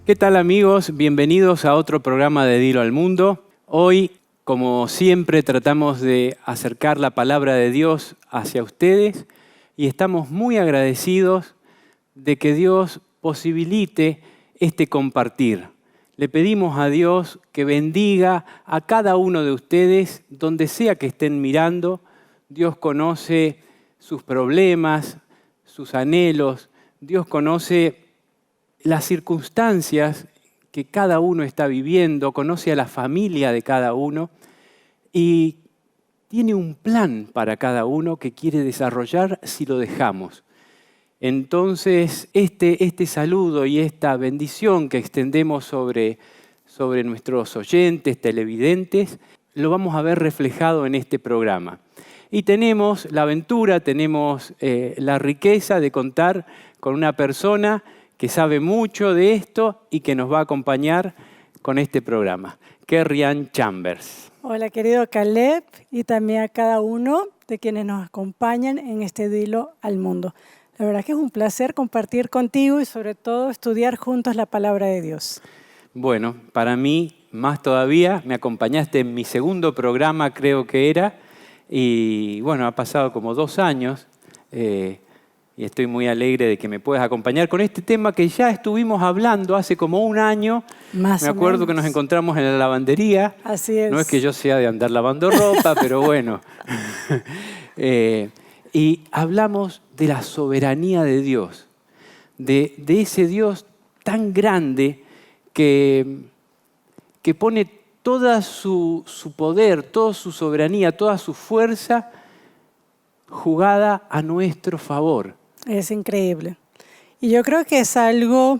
¿Qué tal, amigos? Bienvenidos a otro programa de Dilo al Mundo. Hoy, como siempre, tratamos de acercar la palabra de Dios hacia ustedes y estamos muy agradecidos de que Dios posibilite este compartir. Le pedimos a Dios que bendiga a cada uno de ustedes, donde sea que estén mirando. Dios conoce sus problemas, sus anhelos. Dios conoce las circunstancias que cada uno está viviendo, conoce a la familia de cada uno y tiene un plan para cada uno que quiere desarrollar si lo dejamos. Entonces, este saludo y esta bendición que extendemos sobre nuestros oyentes, televidentes, lo vamos a ver reflejado en este programa. Y tenemos la aventura, tenemos la riqueza de contar con una persona que sabe mucho de esto y que nos va a acompañar con este programa, Kerry-Ann Chambers. Hola, querido Caleb, y también a cada uno de quienes nos acompañan en este Dilo al Mundo. La verdad que es un placer compartir contigo y sobre todo estudiar juntos la palabra de Dios. Bueno, para mí más todavía, me acompañaste en mi segundo programa, creo que era, y bueno, ha pasado como 2 años. Y estoy muy alegre de que me puedas acompañar con este tema que ya estuvimos hablando hace como 1 año. Más Me acuerdo que nos encontramos en la lavandería. Así es. No es que yo sea de andar lavando ropa, pero bueno. Y hablamos de la soberanía de Dios, de ese Dios tan grande que pone toda su poder, toda su soberanía, toda su fuerza jugada a nuestro favor. Es increíble. Y yo creo que es algo,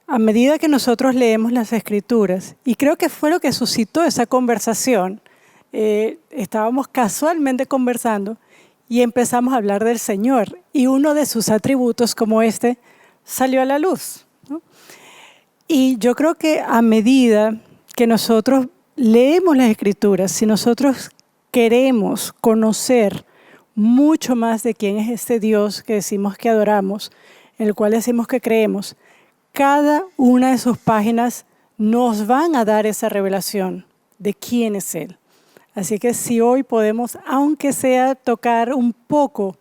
a medida que nosotros leemos las Escrituras, y creo que fue lo que suscitó esa conversación, estábamos casualmente conversando y empezamos a hablar del Señor, y uno de sus atributos como este salió a la luz, ¿no? Y yo creo que a medida que nosotros leemos las Escrituras, si nosotros queremos conocer mucho más de quién es este Dios que decimos que adoramos, en el cual decimos que creemos, cada una de sus páginas nos van a dar esa revelación de quién es Él. Así que si hoy podemos, aunque sea tocar un poco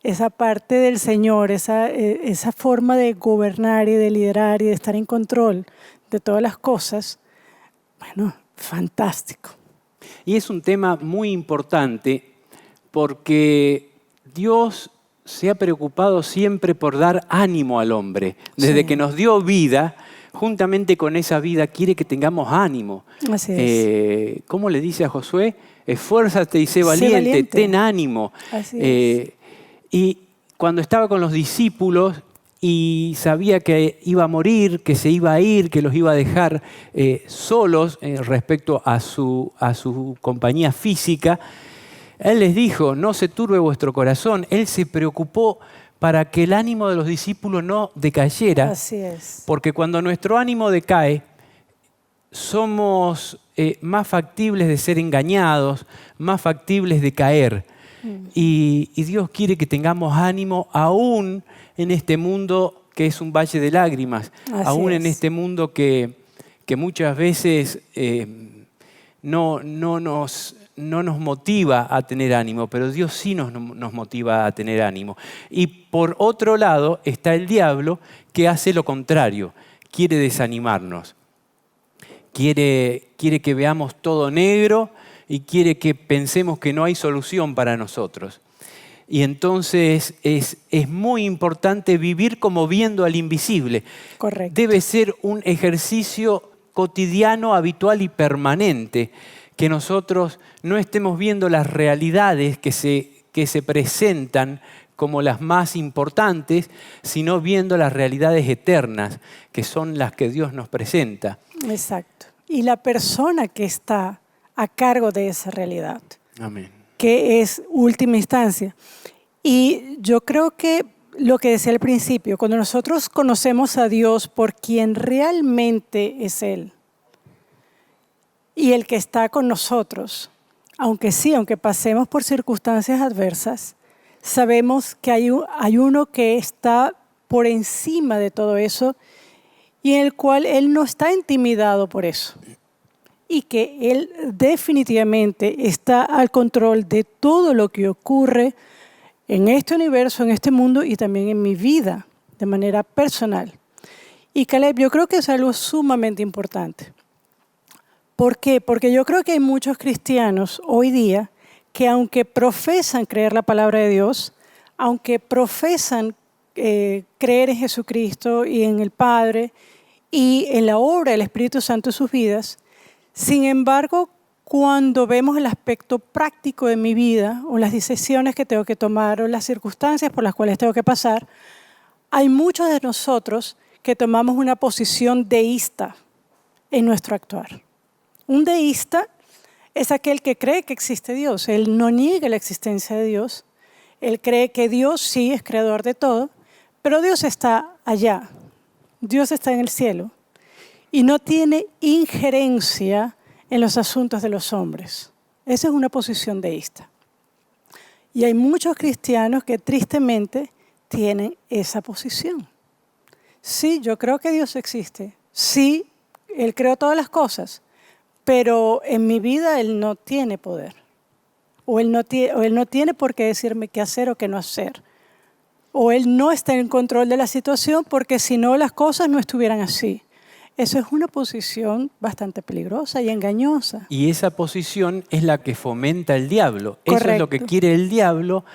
esa parte del Señor, esa forma de gobernar y de liderar y de estar en control de todas las cosas, bueno, fantástico. Y es un tema muy importante porque Dios se ha preocupado siempre por dar ánimo al hombre. Desde que nos dio vida, juntamente con esa vida quiere que tengamos ánimo. Así es. ¿Cómo le dice a Josué? Esfuérzate y sé valiente, ten ánimo. Así es. Y cuando estaba con los discípulos y sabía que iba a morir, que se iba a ir, que los iba a dejar solos respecto a su compañía física, Él les dijo, no se turbe vuestro corazón. Él se preocupó para que el ánimo de los discípulos no decayera. Así es. Porque cuando nuestro ánimo decae, somos más factibles de ser engañados, más factibles de caer. Y Dios quiere que tengamos ánimo aún en este mundo que es un valle de lágrimas. Aún en este mundo que muchas veces no nos motiva a tener ánimo, pero Dios sí nos motiva a tener ánimo. Y por otro lado está el diablo, que hace lo contrario, quiere desanimarnos. Quiere que veamos todo negro y quiere que pensemos que no hay solución para nosotros. Y entonces es muy importante vivir como viendo al invisible. Correcto. Debe ser un ejercicio cotidiano, habitual y permanente, que nosotros no estemos viendo las realidades que se presentan como las más importantes, sino viendo las realidades eternas, que son las que Dios nos presenta. Exacto. Y la persona que está a cargo de esa realidad. Amén. Que es última instancia. Y yo creo que lo que decía al principio, cuando nosotros conocemos a Dios por quien realmente es Él, y el que está con nosotros, aunque pasemos por circunstancias adversas, sabemos que hay uno que está por encima de todo eso y en el cual Él no está intimidado por eso. Y que Él definitivamente está al control de todo lo que ocurre en este universo, en este mundo y también en mi vida, de manera personal. Y Caleb, yo creo que es algo sumamente importante. ¿Por qué? Porque yo creo que hay muchos cristianos hoy día que aunque profesan creer la palabra de Dios, aunque profesan creer en Jesucristo y en el Padre y en la obra del Espíritu Santo en sus vidas, sin embargo, cuando vemos el aspecto práctico de mi vida o las decisiones que tengo que tomar o las circunstancias por las cuales tengo que pasar, hay muchos de nosotros que tomamos una posición deísta en nuestro actuar. Un deísta es aquel que cree que existe Dios. Él no niega la existencia de Dios. Él cree que Dios sí es creador de todo, pero Dios está allá. Dios está en el cielo y no tiene injerencia en los asuntos de los hombres. Esa es una posición deísta. Y hay muchos cristianos que tristemente tienen esa posición. Sí, yo creo que Dios existe. Sí, Él creó todas las cosas, pero en mi vida Él no tiene poder. O Él no tiene por qué decirme qué hacer o qué no hacer. O Él no está en control de la situación porque si no las cosas no estuvieran así. Eso es una posición bastante peligrosa y engañosa. Y esa posición es la que fomenta el diablo. Correcto. Eso es lo que quiere el diablo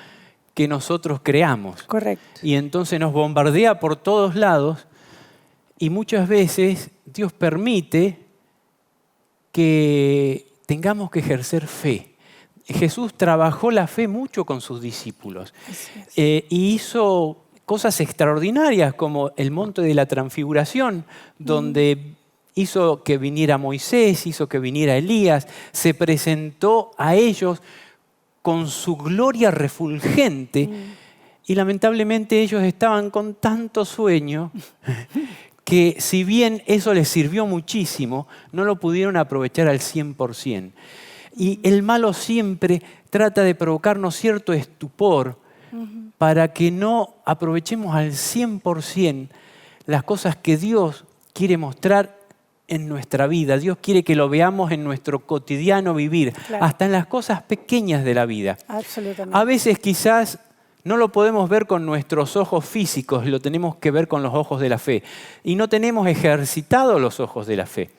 que nosotros creamos. Correcto. Y entonces nos bombardea por todos lados y muchas veces Dios permite que tengamos que ejercer fe. Jesús trabajó la fe mucho con sus discípulos y hizo cosas extraordinarias como el monte de la transfiguración, donde hizo que viniera Moisés, hizo que viniera Elías, se presentó a ellos con su gloria refulgente y lamentablemente ellos estaban con tanto sueño que si bien eso les sirvió muchísimo, no lo pudieron aprovechar al 100%. Y el malo siempre trata de provocarnos cierto estupor para que no aprovechemos al 100% las cosas que Dios quiere mostrar en nuestra vida. Dios quiere que lo veamos en nuestro cotidiano vivir, claro, hasta en las cosas pequeñas de la vida. Absolutamente. A veces quizás no lo podemos ver con nuestros ojos físicos, lo tenemos que ver con los ojos de la fe. Y no tenemos ejercitado los ojos de la fe.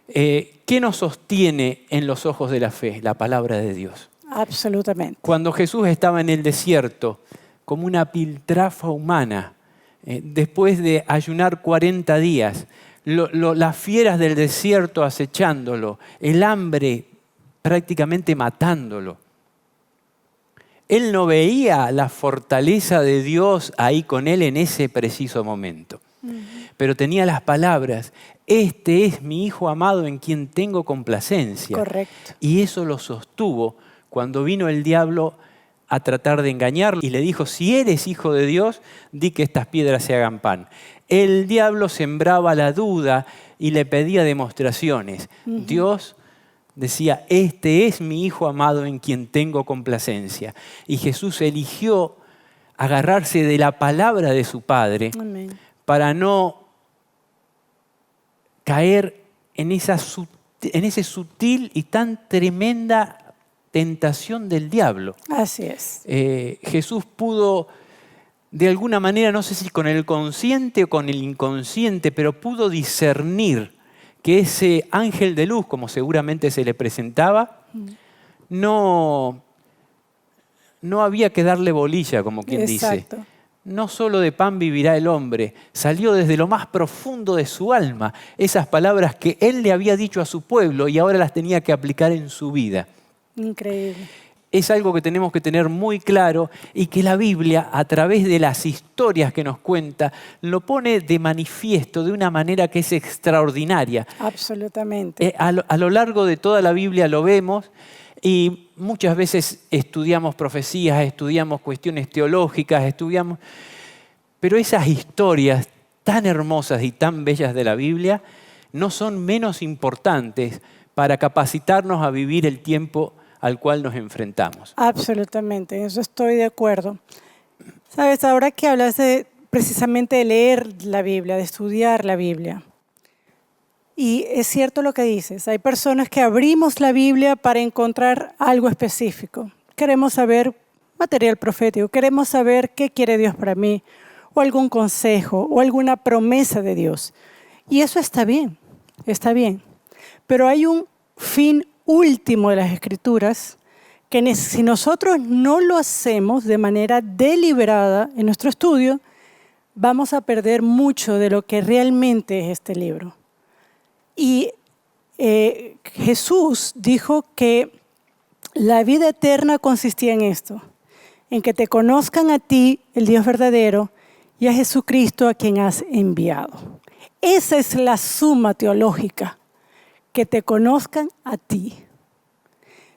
¿Qué nos sostiene en los ojos de la fe? La palabra de Dios. Absolutamente. Cuando Jesús estaba en el desierto, como una piltrafa humana, después de ayunar 40 días, las fieras del desierto acechándolo, el hambre prácticamente matándolo. Él no veía la fortaleza de Dios ahí con él en ese preciso momento. Pero tenía las palabras: este es mi Hijo amado en quien tengo complacencia. Correcto. Y eso lo sostuvo cuando vino el diablo a tratar de engañarlo y le dijo: si eres hijo de Dios, di que estas piedras se hagan pan. El diablo sembraba la duda y le pedía demostraciones. Dios decía: este es mi Hijo amado en quien tengo complacencia. Y Jesús eligió agarrarse de la palabra de su Padre. Amén. Para no caer en ese sutil y tan tremenda tentación del diablo. Así es. Jesús pudo, de alguna manera, no sé si con el consciente o con el inconsciente, pero pudo discernir que ese ángel de luz, como seguramente se le presentaba, no había que darle bolilla, como quien Exacto. dice. No solo de pan vivirá el hombre, salió desde lo más profundo de su alma esas palabras que él le había dicho a su pueblo y ahora las tenía que aplicar en su vida. Increíble. Es algo que tenemos que tener muy claro y que la Biblia, a través de las historias que nos cuenta, lo pone de manifiesto de una manera que es extraordinaria. Absolutamente. A lo largo de toda la Biblia lo vemos y muchas veces estudiamos profecías, estudiamos cuestiones teológicas, pero esas historias tan hermosas y tan bellas de la Biblia no son menos importantes para capacitarnos a vivir el tiempo al cual nos enfrentamos. Absolutamente, en eso estoy de acuerdo. Sabes, ahora que hablas precisamente de leer la Biblia, de estudiar la Biblia. Y es cierto lo que dices, hay personas que abrimos la Biblia para encontrar algo específico. Queremos saber material profético, queremos saber qué quiere Dios para mí, o algún consejo, o alguna promesa de Dios. Y eso está bien, pero hay un fin último de las Escrituras que si nosotros no lo hacemos de manera deliberada en nuestro estudio, vamos a perder mucho de lo que realmente es este libro. Y Jesús dijo que la vida eterna consistía en esto, en que te conozcan a ti, el Dios verdadero, y a Jesucristo a quien has enviado. Esa es la suma teológica, que te conozcan a ti.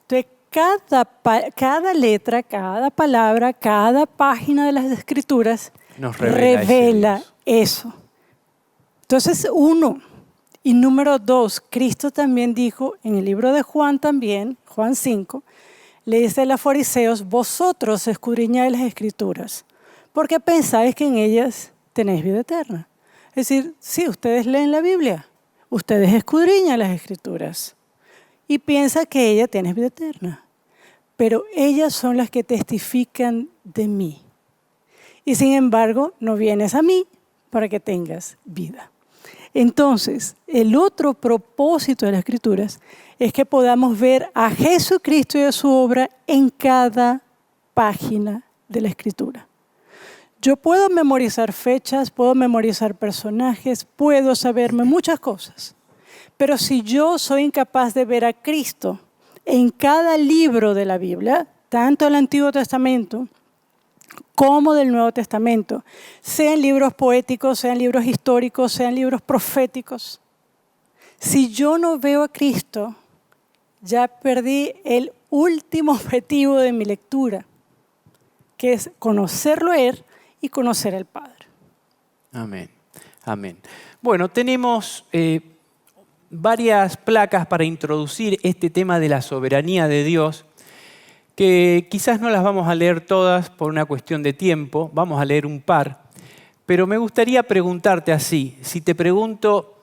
Entonces, cada letra, cada palabra, cada página de las Escrituras nos revela eso. Entonces, uno. Y número dos, Cristo también dijo en el libro de Juan también, Juan 5, le dice a los fariseos, vosotros escudriñáis las Escrituras, porque pensáis que en ellas tenéis vida eterna. Es decir, sí, ustedes leen la Biblia, ustedes escudriñan las Escrituras y piensan que ella tiene vida eterna, pero ellas son las que testifican de mí. Y sin embargo, no vienes a mí para que tengas vida. Entonces, el otro propósito de las Escrituras es que podamos ver a Jesucristo y a su obra en cada página de la Escritura. Yo puedo memorizar fechas, puedo memorizar personajes, puedo saberme muchas cosas, pero si yo soy incapaz de ver a Cristo en cada libro de la Biblia, tanto del Antiguo Testamento como del Nuevo Testamento, sean libros poéticos, sean libros históricos, sean libros proféticos. Si yo no veo a Cristo, ya perdí el último objetivo de mi lectura, que es conocerlo a Él y conocer al Padre. Amén, amén. Bueno, tenemos varias placas para introducir este tema de la soberanía de Dios, que quizás no las vamos a leer todas por una cuestión de tiempo, vamos a leer un par, pero me gustaría preguntarte así, si te pregunto,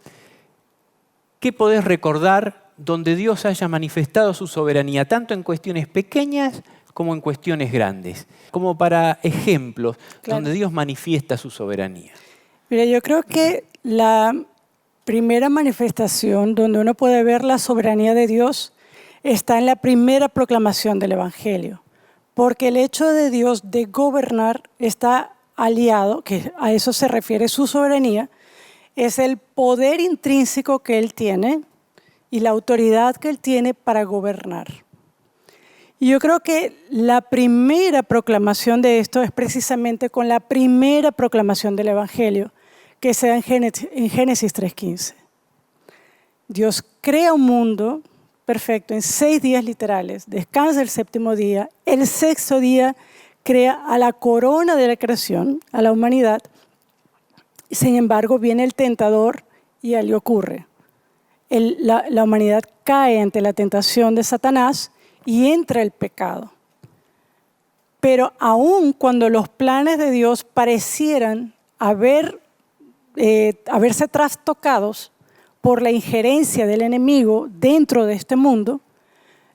¿qué podés recordar donde Dios haya manifestado su soberanía, tanto en cuestiones pequeñas como en cuestiones grandes? Como para ejemplos, claro, donde Dios manifiesta su soberanía. Mira, yo creo que la primera manifestación donde uno puede ver la soberanía de Dios está en la primera proclamación del Evangelio, porque el hecho de Dios de gobernar está aliado, que a eso se refiere su soberanía, es el poder intrínseco que Él tiene y la autoridad que Él tiene para gobernar. Y yo creo que la primera proclamación de esto es precisamente con la primera proclamación del Evangelio, que se da en Génesis 3:15. Dios crea un mundo perfecto en 6 días literales, descansa el séptimo día, el sexto día crea a la corona de la creación, a la humanidad. Sin embargo, viene el tentador y algo ocurre. La humanidad cae ante la tentación de Satanás y entra el pecado. Pero aun cuando los planes de Dios parecieran haberse trastocados por la injerencia del enemigo dentro de este mundo,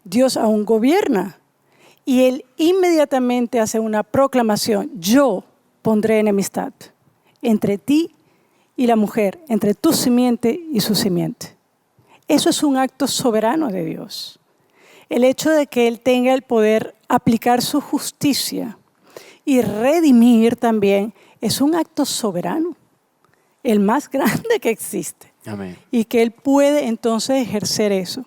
Dios aún gobierna. Y Él inmediatamente hace una proclamación: yo pondré enemistad entre ti y la mujer, entre tu simiente y su simiente. Eso es un acto soberano de Dios. El hecho de que Él tenga el poder aplicar su justicia y redimir también es un acto soberano, el más grande que existe. Amén. Y que Él puede entonces ejercer eso.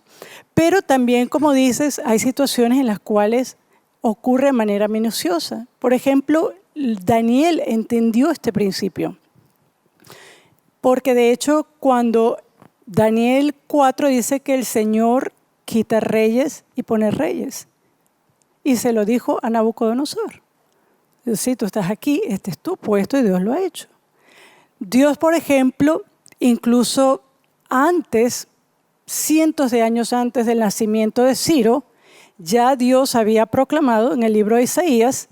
Pero también, como dices, hay situaciones en las cuales ocurre de manera minuciosa. Por ejemplo, Daniel entendió este principio. Porque de hecho, cuando Daniel 4 dice que el Señor quita reyes y pone reyes. Y se lo dijo a Nabucodonosor. Dios, sí, tú estás aquí, este es tu puesto y Dios lo ha hecho. Dios, por ejemplo, incluso antes, cientos de años antes del nacimiento de Ciro, ya Dios había proclamado en el libro de Isaías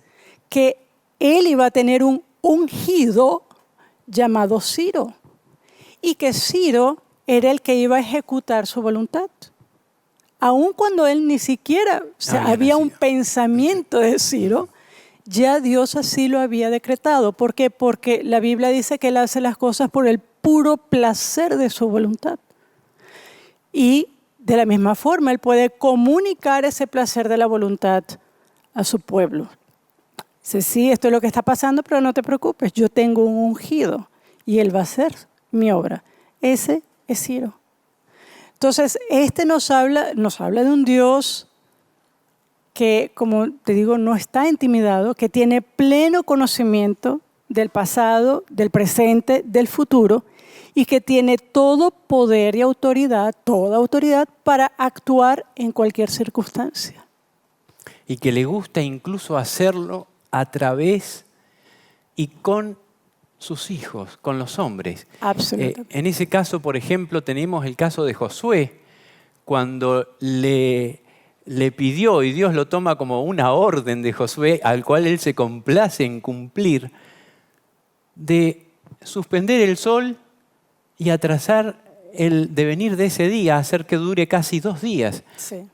que él iba a tener un ungido llamado Ciro, y que Ciro era el que iba a ejecutar su voluntad. Aun cuando él ni siquiera había un pensamiento de Ciro, ya Dios así lo había decretado. ¿Por qué? Porque la Biblia dice que él hace las cosas por el puro placer de su voluntad. Y de la misma forma, él puede comunicar ese placer de la voluntad a su pueblo. Dice, sí, esto es lo que está pasando, pero no te preocupes, yo tengo un ungido y él va a hacer mi obra. Ese es Ciro. Entonces, nos habla de un Dios que, como te digo, no está intimidado, que tiene pleno conocimiento del pasado, del presente, del futuro, y que tiene todo poder y autoridad, toda autoridad, para actuar en cualquier circunstancia. Y que le gusta incluso hacerlo a través y con sus hijos, con los hombres. Absolutamente. En ese caso, por ejemplo, tenemos el caso de Josué, cuando le pidió, y Dios lo toma como una orden de Josué, al cual él se complace en cumplir, de suspender el sol y atrasar el devenir de ese día, hacer que dure casi 2 días. Sí.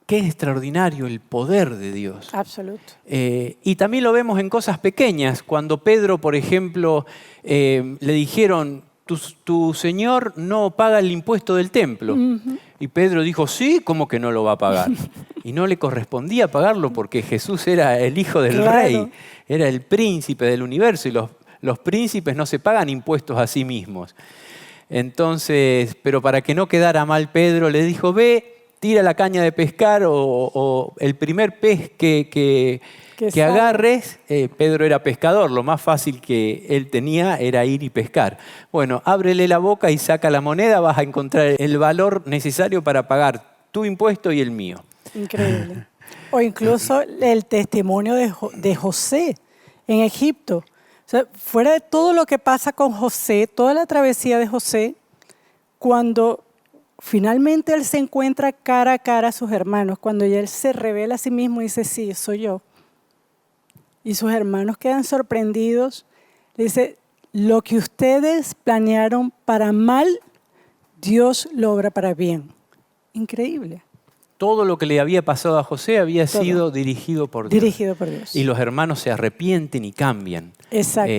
Qué extraordinario el poder de Dios. Absoluto. Y también lo vemos en cosas pequeñas. Cuando Pedro, por ejemplo, le dijeron, tu Señor no paga el impuesto del templo. Y Pedro dijo, sí, ¿cómo que no lo va a pagar? Y no le correspondía pagarlo porque Jesús era el hijo del rey, era el príncipe del universo y los príncipes no se pagan impuestos a sí mismos. Entonces, pero para que no quedara mal Pedro, le dijo, ve, tira la caña de pescar o el primer pez que agarres. Pedro era pescador, lo más fácil que él tenía era ir y pescar. Bueno, ábrele la boca y saca la moneda, vas a encontrar el valor necesario para pagar tu impuesto y el mío. Increíble. O incluso el testimonio de José en Egipto. O sea, fuera de todo lo que pasa con José, toda la travesía de José, cuando finalmente él se encuentra cara a cara a sus hermanos, cuando ya él se revela a sí mismo y dice, sí, soy yo. Y sus hermanos quedan sorprendidos. Le dice, lo que ustedes planearon para mal, Dios lo obra para bien. Increíble. Todo lo que le había pasado a José había sido dirigido por Dios. Dirigido por Dios. Y los hermanos se arrepienten y cambian. Exacto.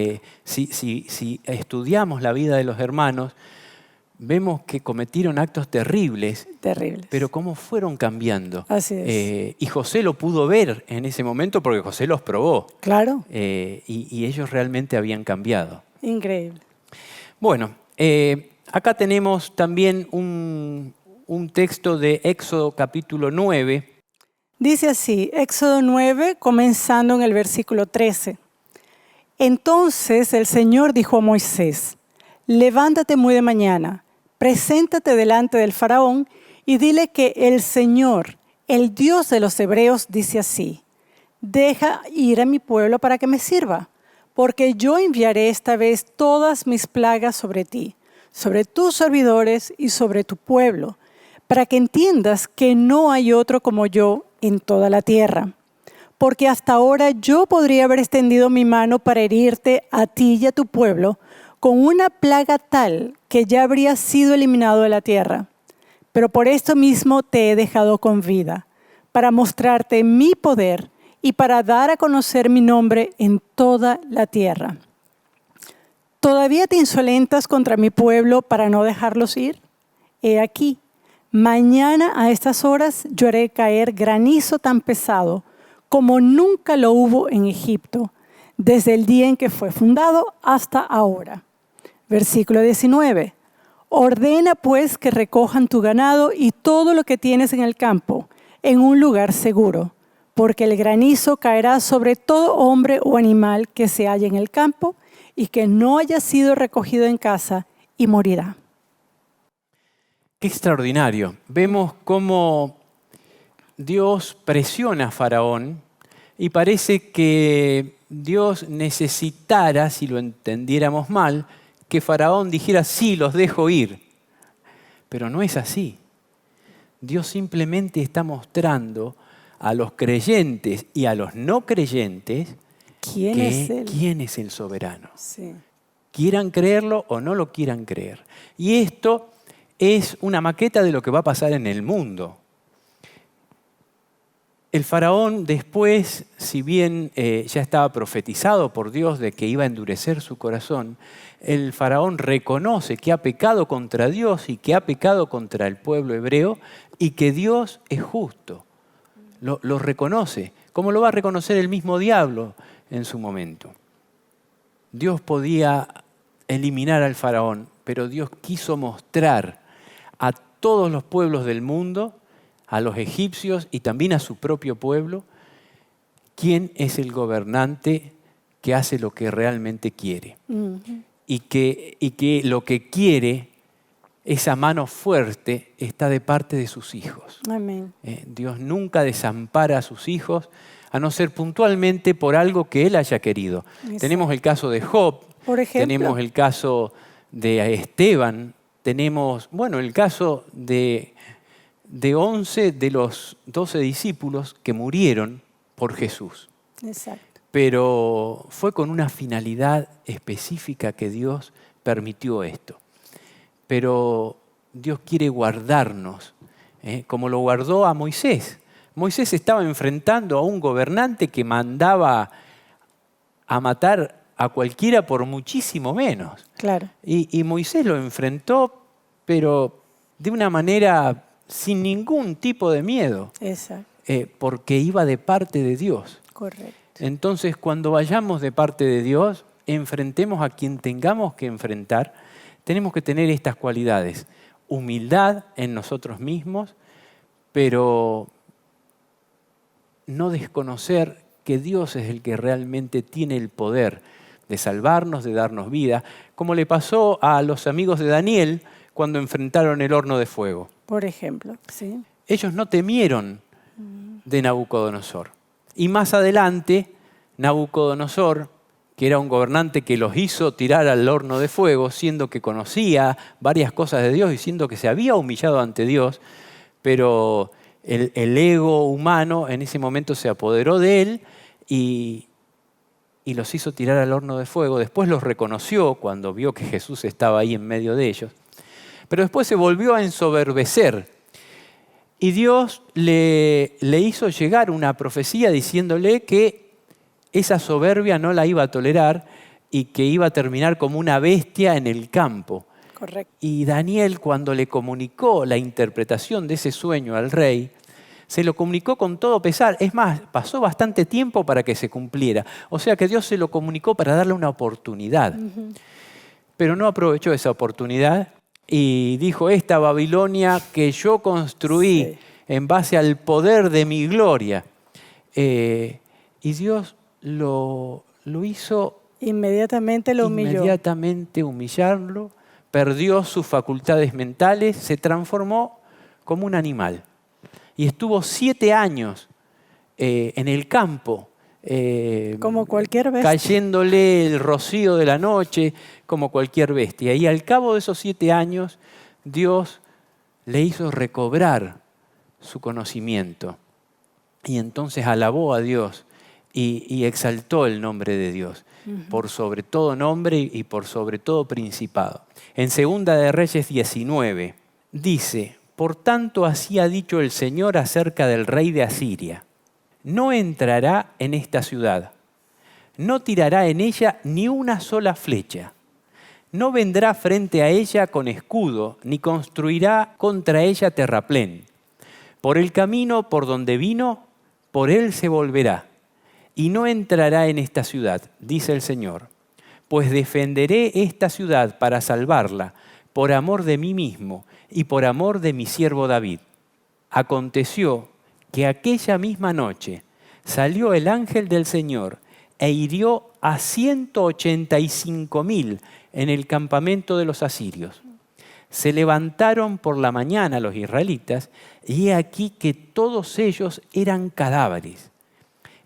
Si estudiamos la vida de los hermanos, vemos que cometieron actos terribles, pero cómo fueron cambiando. Así es. Y José lo pudo ver en ese momento porque José los probó. Claro. Y ellos realmente habían cambiado. Increíble. Bueno, acá tenemos también un texto de Éxodo capítulo 9. Dice así, Éxodo 9, comenzando en el versículo 13. Entonces el Señor dijo a Moisés, levántate muy de mañana, preséntate delante del faraón y dile que el Señor, el Dios de los hebreos, dice así, deja ir a mi pueblo para que me sirva, porque yo enviaré esta vez todas mis plagas sobre ti, sobre tus servidores y sobre tu pueblo, para que entiendas que no hay otro como yo en toda la tierra. Porque hasta ahora yo podría haber extendido mi mano para herirte a ti y a tu pueblo, con una plaga tal que ya habría sido eliminado de la tierra. Pero por esto mismo te he dejado con vida, para mostrarte mi poder y para dar a conocer mi nombre en toda la tierra. ¿Todavía te insolentas contra mi pueblo para no dejarlos ir? He aquí, mañana a estas horas yo haré caer granizo tan pesado como nunca lo hubo en Egipto, desde el día en que fue fundado hasta ahora. Versículo 19. Ordena pues que recojan tu ganado y todo lo que tienes en el campo, en un lugar seguro, porque el granizo caerá sobre todo hombre o animal que se halle en el campo y que no haya sido recogido en casa y morirá. Qué extraordinario. Vemos cómo Dios presiona a Faraón y parece que Dios necesitara, si lo entendiéramos mal, que Faraón dijera, sí, los dejo ir. Pero no es así. Dios simplemente está mostrando a los creyentes y a los no creyentes ¿Quién es Él? quién es el soberano. Sí. Quieran creerlo o no lo quieran creer. Y esto es una maqueta de lo que va a pasar en el mundo. El faraón después, si bien ya estaba profetizado por Dios de que iba a endurecer su corazón, el faraón reconoce que ha pecado contra Dios y que ha pecado contra el pueblo hebreo y que Dios es justo. Lo reconoce, como lo va a reconocer el mismo diablo en su momento. Dios podía eliminar al faraón, pero Dios quiso mostrar a todos los pueblos del mundo, a los egipcios y también a su propio pueblo, quién es el gobernante que hace lo que realmente quiere. Y que lo que quiere, esa mano fuerte, está de parte de sus hijos. Amén. Dios nunca desampara a sus hijos, a no ser puntualmente por algo que Él haya querido. Exacto. Tenemos el caso de Job, Por ejemplo. tenemos el caso de Esteban, tenemos, el caso de 11 de los 12 discípulos que murieron por Jesús. Exacto. Pero fue con una finalidad específica que Dios permitió esto. Pero Dios quiere guardarnos, como lo guardó a Moisés. Moisés estaba enfrentando a un gobernante que mandaba a matar a cualquiera por muchísimo menos. Claro. Y Moisés lo enfrentó, pero de una manera sin ningún tipo de miedo. Exacto. Porque iba de parte de Dios. Correcto. Entonces, cuando vayamos de parte de Dios, enfrentemos a quien tengamos que enfrentar, tenemos que tener estas cualidades. Humildad en nosotros mismos, pero no desconocer que Dios es el que realmente tiene el poder de salvarnos, de darnos vida, como le pasó a los amigos de Daniel cuando enfrentaron el horno de fuego. Por ejemplo, sí. Ellos no temieron de Nabucodonosor. Y más adelante, Nabucodonosor, que era un gobernante que los hizo tirar al horno de fuego, siendo que conocía varias cosas de Dios y siendo que se había humillado ante Dios, pero el ego humano en ese momento se apoderó de él y los hizo tirar al horno de fuego. Después los reconoció cuando vio que Jesús estaba ahí en medio de ellos. Pero después se volvió a ensoberbecer. Y Dios le hizo llegar una profecía diciéndole que esa soberbia no la iba a tolerar y que iba a terminar como una bestia en el campo. Correcto. Y Daniel, cuando le comunicó la interpretación de ese sueño al rey, se lo comunicó con todo pesar. Es más, pasó bastante tiempo para que se cumpliera. O sea que Dios se lo comunicó para darle una oportunidad. Pero no aprovechó esa oportunidad y dijo, esta Babilonia que yo construí en base al poder de mi gloria. Y Dios lo hizo Inmediatamente lo humilló. Inmediatamente humillarlo, perdió sus facultades mentales, se transformó como un animal. Y estuvo 7 años en el campo, como cualquier bestia. cayéndole el rocío de la noche, como cualquier bestia. Y al cabo de esos 7 años, Dios le hizo recobrar su conocimiento. Y entonces alabó a Dios y exaltó el nombre de Dios, por sobre todo nombre y por sobre todo principado. En 2 de Reyes 19 dice, por tanto así ha dicho el Señor acerca del rey de Asiria, no entrará en esta ciudad, no tirará en ella ni una sola flecha, no vendrá frente a ella con escudo, ni construirá contra ella terraplén. Por el camino por donde vino, por él se volverá, y no entrará en esta ciudad, dice el Señor, pues defenderé esta ciudad para salvarla, por amor de mí mismo y por amor de mi siervo David. Aconteció que aquella misma noche salió el ángel del Señor e hirió a 185.000 en el campamento de los asirios. Se levantaron por la mañana los israelitas y he aquí que todos ellos eran cadáveres.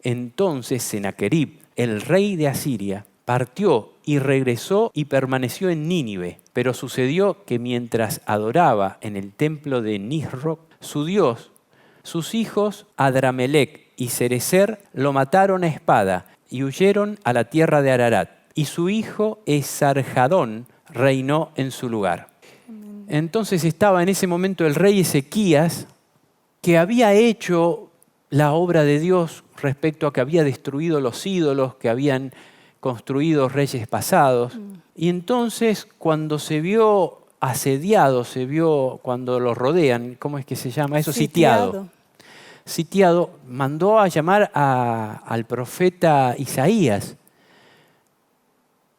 Entonces Sennacherib, el rey de Asiria, partió y regresó y permaneció en Nínive. Pero sucedió que mientras adoraba en el templo de Nisroch, su dios, sus hijos Adramelech y Sarecer lo mataron a espada y huyeron a la tierra de Ararat. Y su hijo Esarhadón reinó en su lugar. Entonces estaba en ese momento el rey Ezequías, que había hecho la obra de Dios respecto a que había destruido los ídolos que habían construido reyes pasados. Y entonces cuando se vio asediado, cuando lo rodean, ¿cómo es que se llama eso? Sitiado, mandó a llamar al profeta Isaías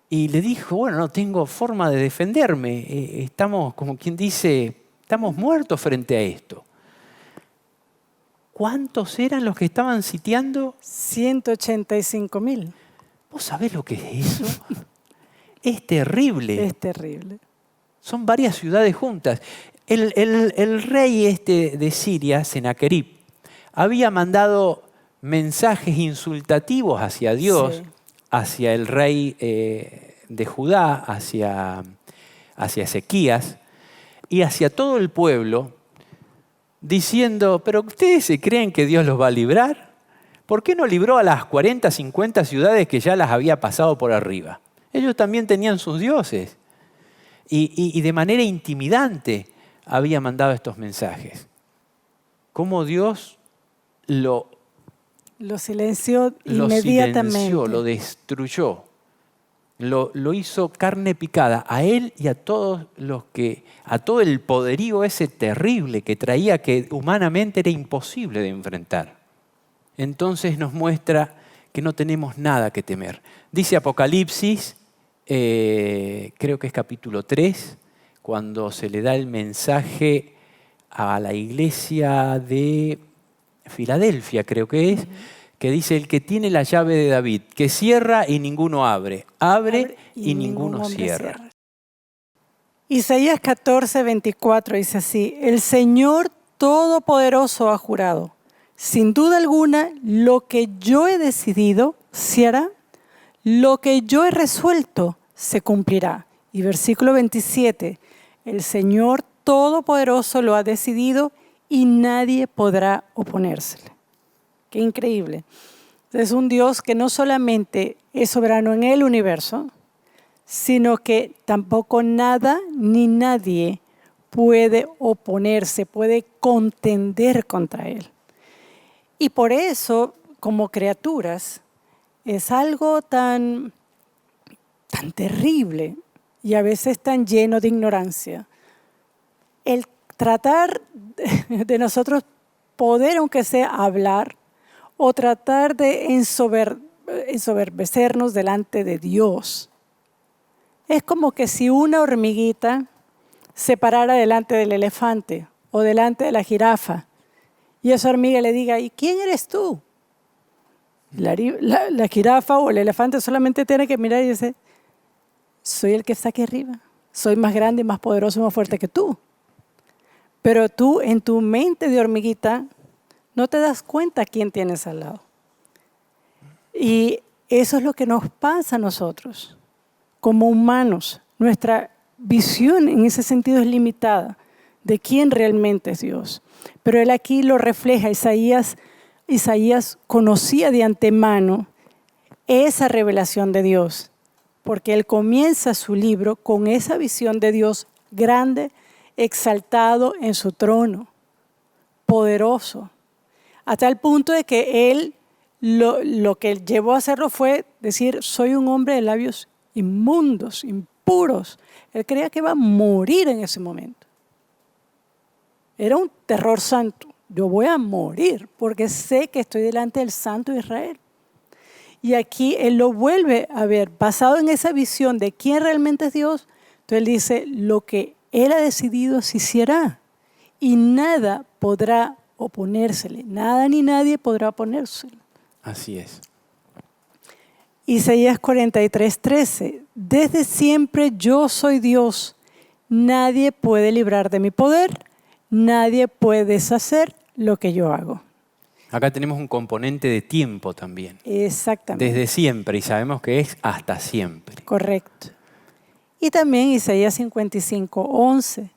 y le dijo, bueno, no tengo forma de defenderme, estamos, como quien dice, estamos muertos frente a esto. ¿Cuántos eran los que estaban sitiando? 185.000. ¿Vos sabés lo que es eso? Es terrible. Es terrible. Son varias ciudades juntas. El rey de Siria, Senaquerib, había mandado mensajes insultativos hacia Dios, hacia el rey de Judá, hacia Ezequías y hacia todo el pueblo, diciendo, ¿pero ustedes se creen que Dios los va a librar? ¿Por qué no libró a las 40, 50 ciudades que ya las había pasado por arriba? Ellos también tenían sus dioses. Y de manera intimidante había mandado estos mensajes. ¿Cómo Dios lo silenció inmediatamente? Lo destruyó. Lo hizo carne picada a él y a todos a todo el poderío ese terrible que traía, que humanamente era imposible de enfrentar. Entonces nos muestra que no tenemos nada que temer. Dice Apocalipsis, creo que es capítulo 3, cuando se le da el mensaje a la iglesia de Filadelfia, creo que es, que dice, el que tiene la llave de David, que cierra y ninguno abre, abre y ninguno cierra. Isaías 14:24 dice así, el Señor Todopoderoso ha jurado, sin duda alguna, lo que yo he decidido se hará, lo que yo he resuelto se cumplirá. Y versículo 27, el Señor Todopoderoso lo ha decidido y nadie podrá oponérsele. Qué increíble. Es un Dios que no solamente es soberano en el universo, sino que tampoco nada ni nadie puede oponerse, puede contender contra Él. Y por eso, como criaturas, es algo tan terrible y a veces tan lleno de ignorancia. El tratar de nosotros poder, aunque sea hablar, o tratar de ensoberbecernos delante de Dios. Es como que si una hormiguita se parara delante del elefante o delante de la jirafa y esa hormiga le diga, ¿y quién eres tú? La jirafa o el elefante solamente tiene que mirar y decir, soy el que está aquí arriba, soy más grande, más poderoso, más fuerte que tú. Pero tú en tu mente de hormiguita no te das cuenta quién tienes al lado. Y eso es lo que nos pasa a nosotros, como humanos. Nuestra visión en ese sentido es limitada de quién realmente es Dios. Pero Él aquí lo refleja. Isaías conocía de antemano esa revelación de Dios, porque Él comienza su libro con esa visión de Dios grande, exaltado en su trono, poderoso. Hasta el punto de que él, lo que llevó a hacerlo fue decir, soy un hombre de labios inmundos, impuros. Él creía que iba a morir en ese momento. Era un terror santo. Yo voy a morir porque sé que estoy delante del Santo de Israel. Y aquí él lo vuelve a ver, basado en esa visión de quién realmente es Dios. Entonces él dice, lo que él ha decidido se hiciera y nada podrá oponérsele, nada ni nadie podrá oponérsele. Así es. Isaías 43:13, desde siempre yo soy Dios, nadie puede librar de mi poder, nadie puede deshacer lo que yo hago. Acá tenemos un componente de tiempo también. Exactamente. Desde siempre, y sabemos que es hasta siempre. Correcto. Y también Isaías 55:11.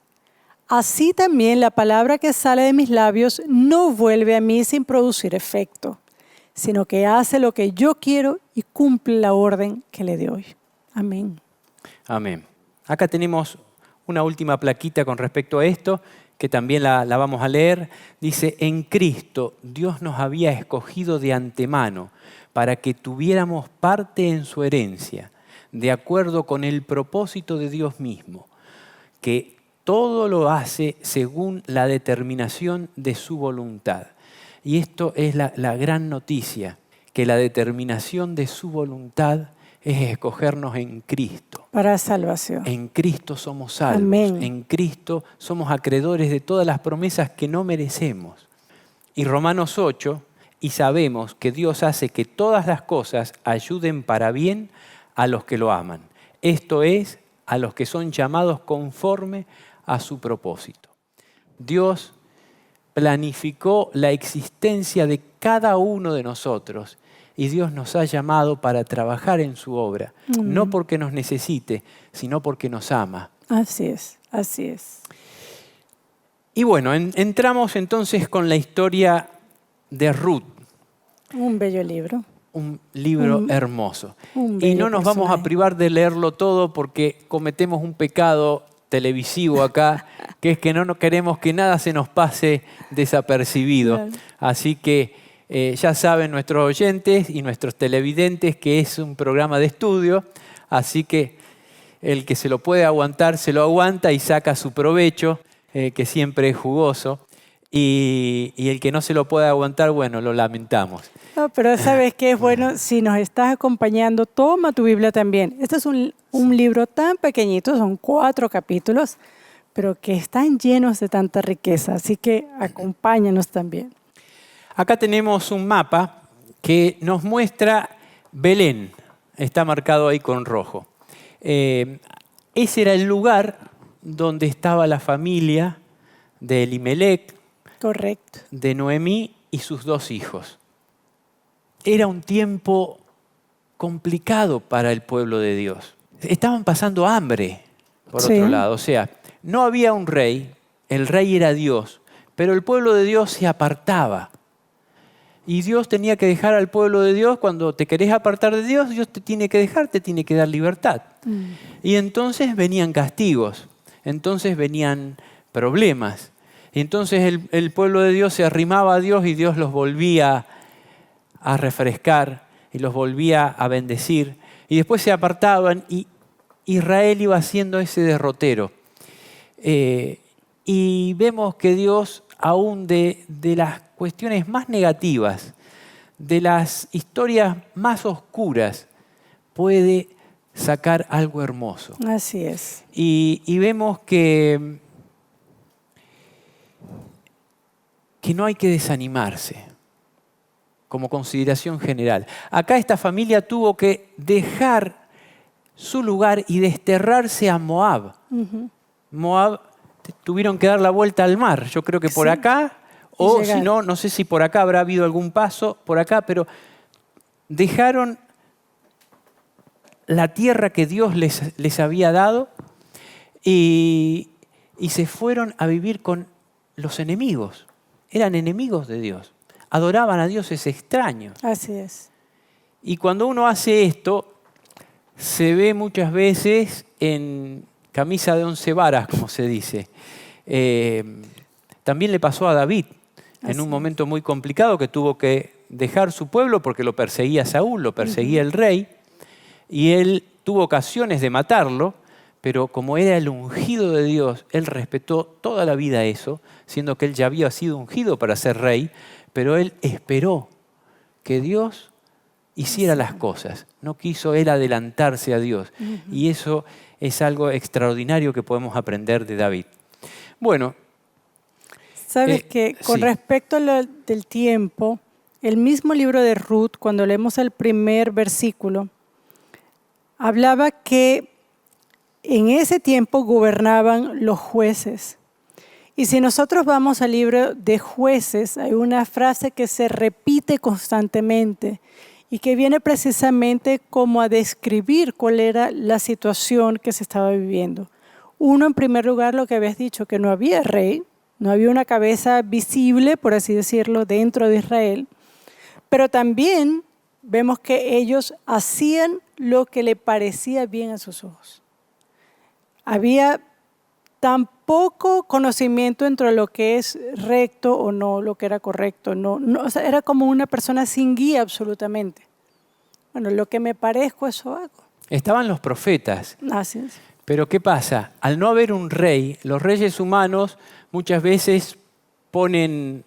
Así también la palabra que sale de mis labios no vuelve a mí sin producir efecto, sino que hace lo que yo quiero y cumple la orden que le doy. Amén. Amén. Acá tenemos una última plaquita con respecto a esto, que también la vamos a leer. Dice, en Cristo Dios nos había escogido de antemano para que tuviéramos parte en su herencia, de acuerdo con el propósito de Dios mismo, que todo lo hace según la determinación de su voluntad. Y esto es la gran noticia, que la determinación de su voluntad es escogernos en Cristo. Para salvación. En Cristo somos salvos. Amén. En Cristo somos acreedores de todas las promesas que no merecemos. Y Romanos 8, y sabemos que Dios hace que todas las cosas ayuden para bien a los que lo aman. Esto es, a los que son llamados conforme a su propósito. Dios planificó la existencia de cada uno de nosotros y Dios nos ha llamado para trabajar en su obra, no porque nos necesite, sino porque nos ama. Así es, así es. Y bueno, entramos entonces con la historia de Ruth. Un bello libro. Un libro hermoso. Un Y bello no nos vamos a personaje. privar de leerlo todo porque cometemos un pecado televisivo acá, que es que no queremos que nada se nos pase desapercibido. Claro. Así que ya saben nuestros oyentes y nuestros televidentes que es un programa de estudio, así que el que se lo puede aguantar, se lo aguanta y saca su provecho, que siempre es jugoso. Y el que no se lo puede aguantar, bueno, lo lamentamos. No, pero sabes que es bueno, si nos estás acompañando, toma tu Biblia también. Este es un libro tan pequeñito, son 4 capítulos, pero que están llenos de tanta riqueza, así que acompáñanos también. Acá tenemos un mapa que nos muestra Belén, está marcado ahí con rojo. Ese era el lugar donde estaba la familia de Elimelec, Correcto. de Noemí y sus 2 hijos. Era un tiempo complicado para el pueblo de Dios. Estaban pasando hambre, por Sí. otro lado. O sea, no había un rey, el rey era Dios, pero el pueblo de Dios se apartaba. Y Dios tenía que dejar al pueblo de Dios, cuando te querés apartar de Dios, Dios te tiene que dejar, te tiene que dar libertad. Y entonces venían castigos, entonces venían problemas. Y entonces el pueblo de Dios se arrimaba a Dios y Dios los volvía a refrescar y los volvía a bendecir. Y después se apartaban y Israel iba haciendo ese derrotero. Y vemos que Dios, aún de las cuestiones más negativas, de las historias más oscuras, puede sacar algo hermoso. Así es. Y vemos que no hay que desanimarse, como consideración general. Acá esta familia tuvo que dejar su lugar y desterrarse a Moab. Moab tuvieron que dar la vuelta al mar, yo creo que por Sí. acá, Y o llegar. si no, no sé si por acá habrá habido algún paso, por acá, pero dejaron la tierra que Dios les había dado y se fueron a vivir con los enemigos. Eran enemigos de Dios. Adoraban a dioses extraños. Así es. Y cuando uno hace esto, se ve muchas veces en camisa de 11 varas, como se dice. También le pasó a David, en un momento muy complicado, que tuvo que dejar su pueblo porque lo perseguía Saúl, lo perseguía el rey, y él tuvo ocasiones de matarlo, pero como era el ungido de Dios, él respetó toda la vida eso, siendo que él ya había sido ungido para ser rey, pero él esperó que Dios hiciera las cosas. No quiso él adelantarse a Dios. Y eso es algo extraordinario que podemos aprender de David. Bueno. Sabes que con sí. respecto a lo del tiempo, el mismo libro de Ruth, cuando leemos el primer versículo, hablaba que en ese tiempo gobernaban los jueces. Y si nosotros vamos al libro de Jueces, hay una frase que se repite constantemente y que viene precisamente como a describir cuál era la situación que se estaba viviendo. Uno, en primer lugar, lo que habías dicho, que no había rey, no había una cabeza visible, por así decirlo, dentro de Israel, Pero también vemos que ellos hacían lo que le parecía bien a sus ojos. Había tan poco conocimiento entre lo que es recto o no, lo que era correcto. O sea, era como una persona sin guía absolutamente. Bueno, lo que me parezco, eso hago. Estaban los profetas. Así es. Pero ¿qué pasa? Al no haber un rey, los reyes humanos muchas veces ponen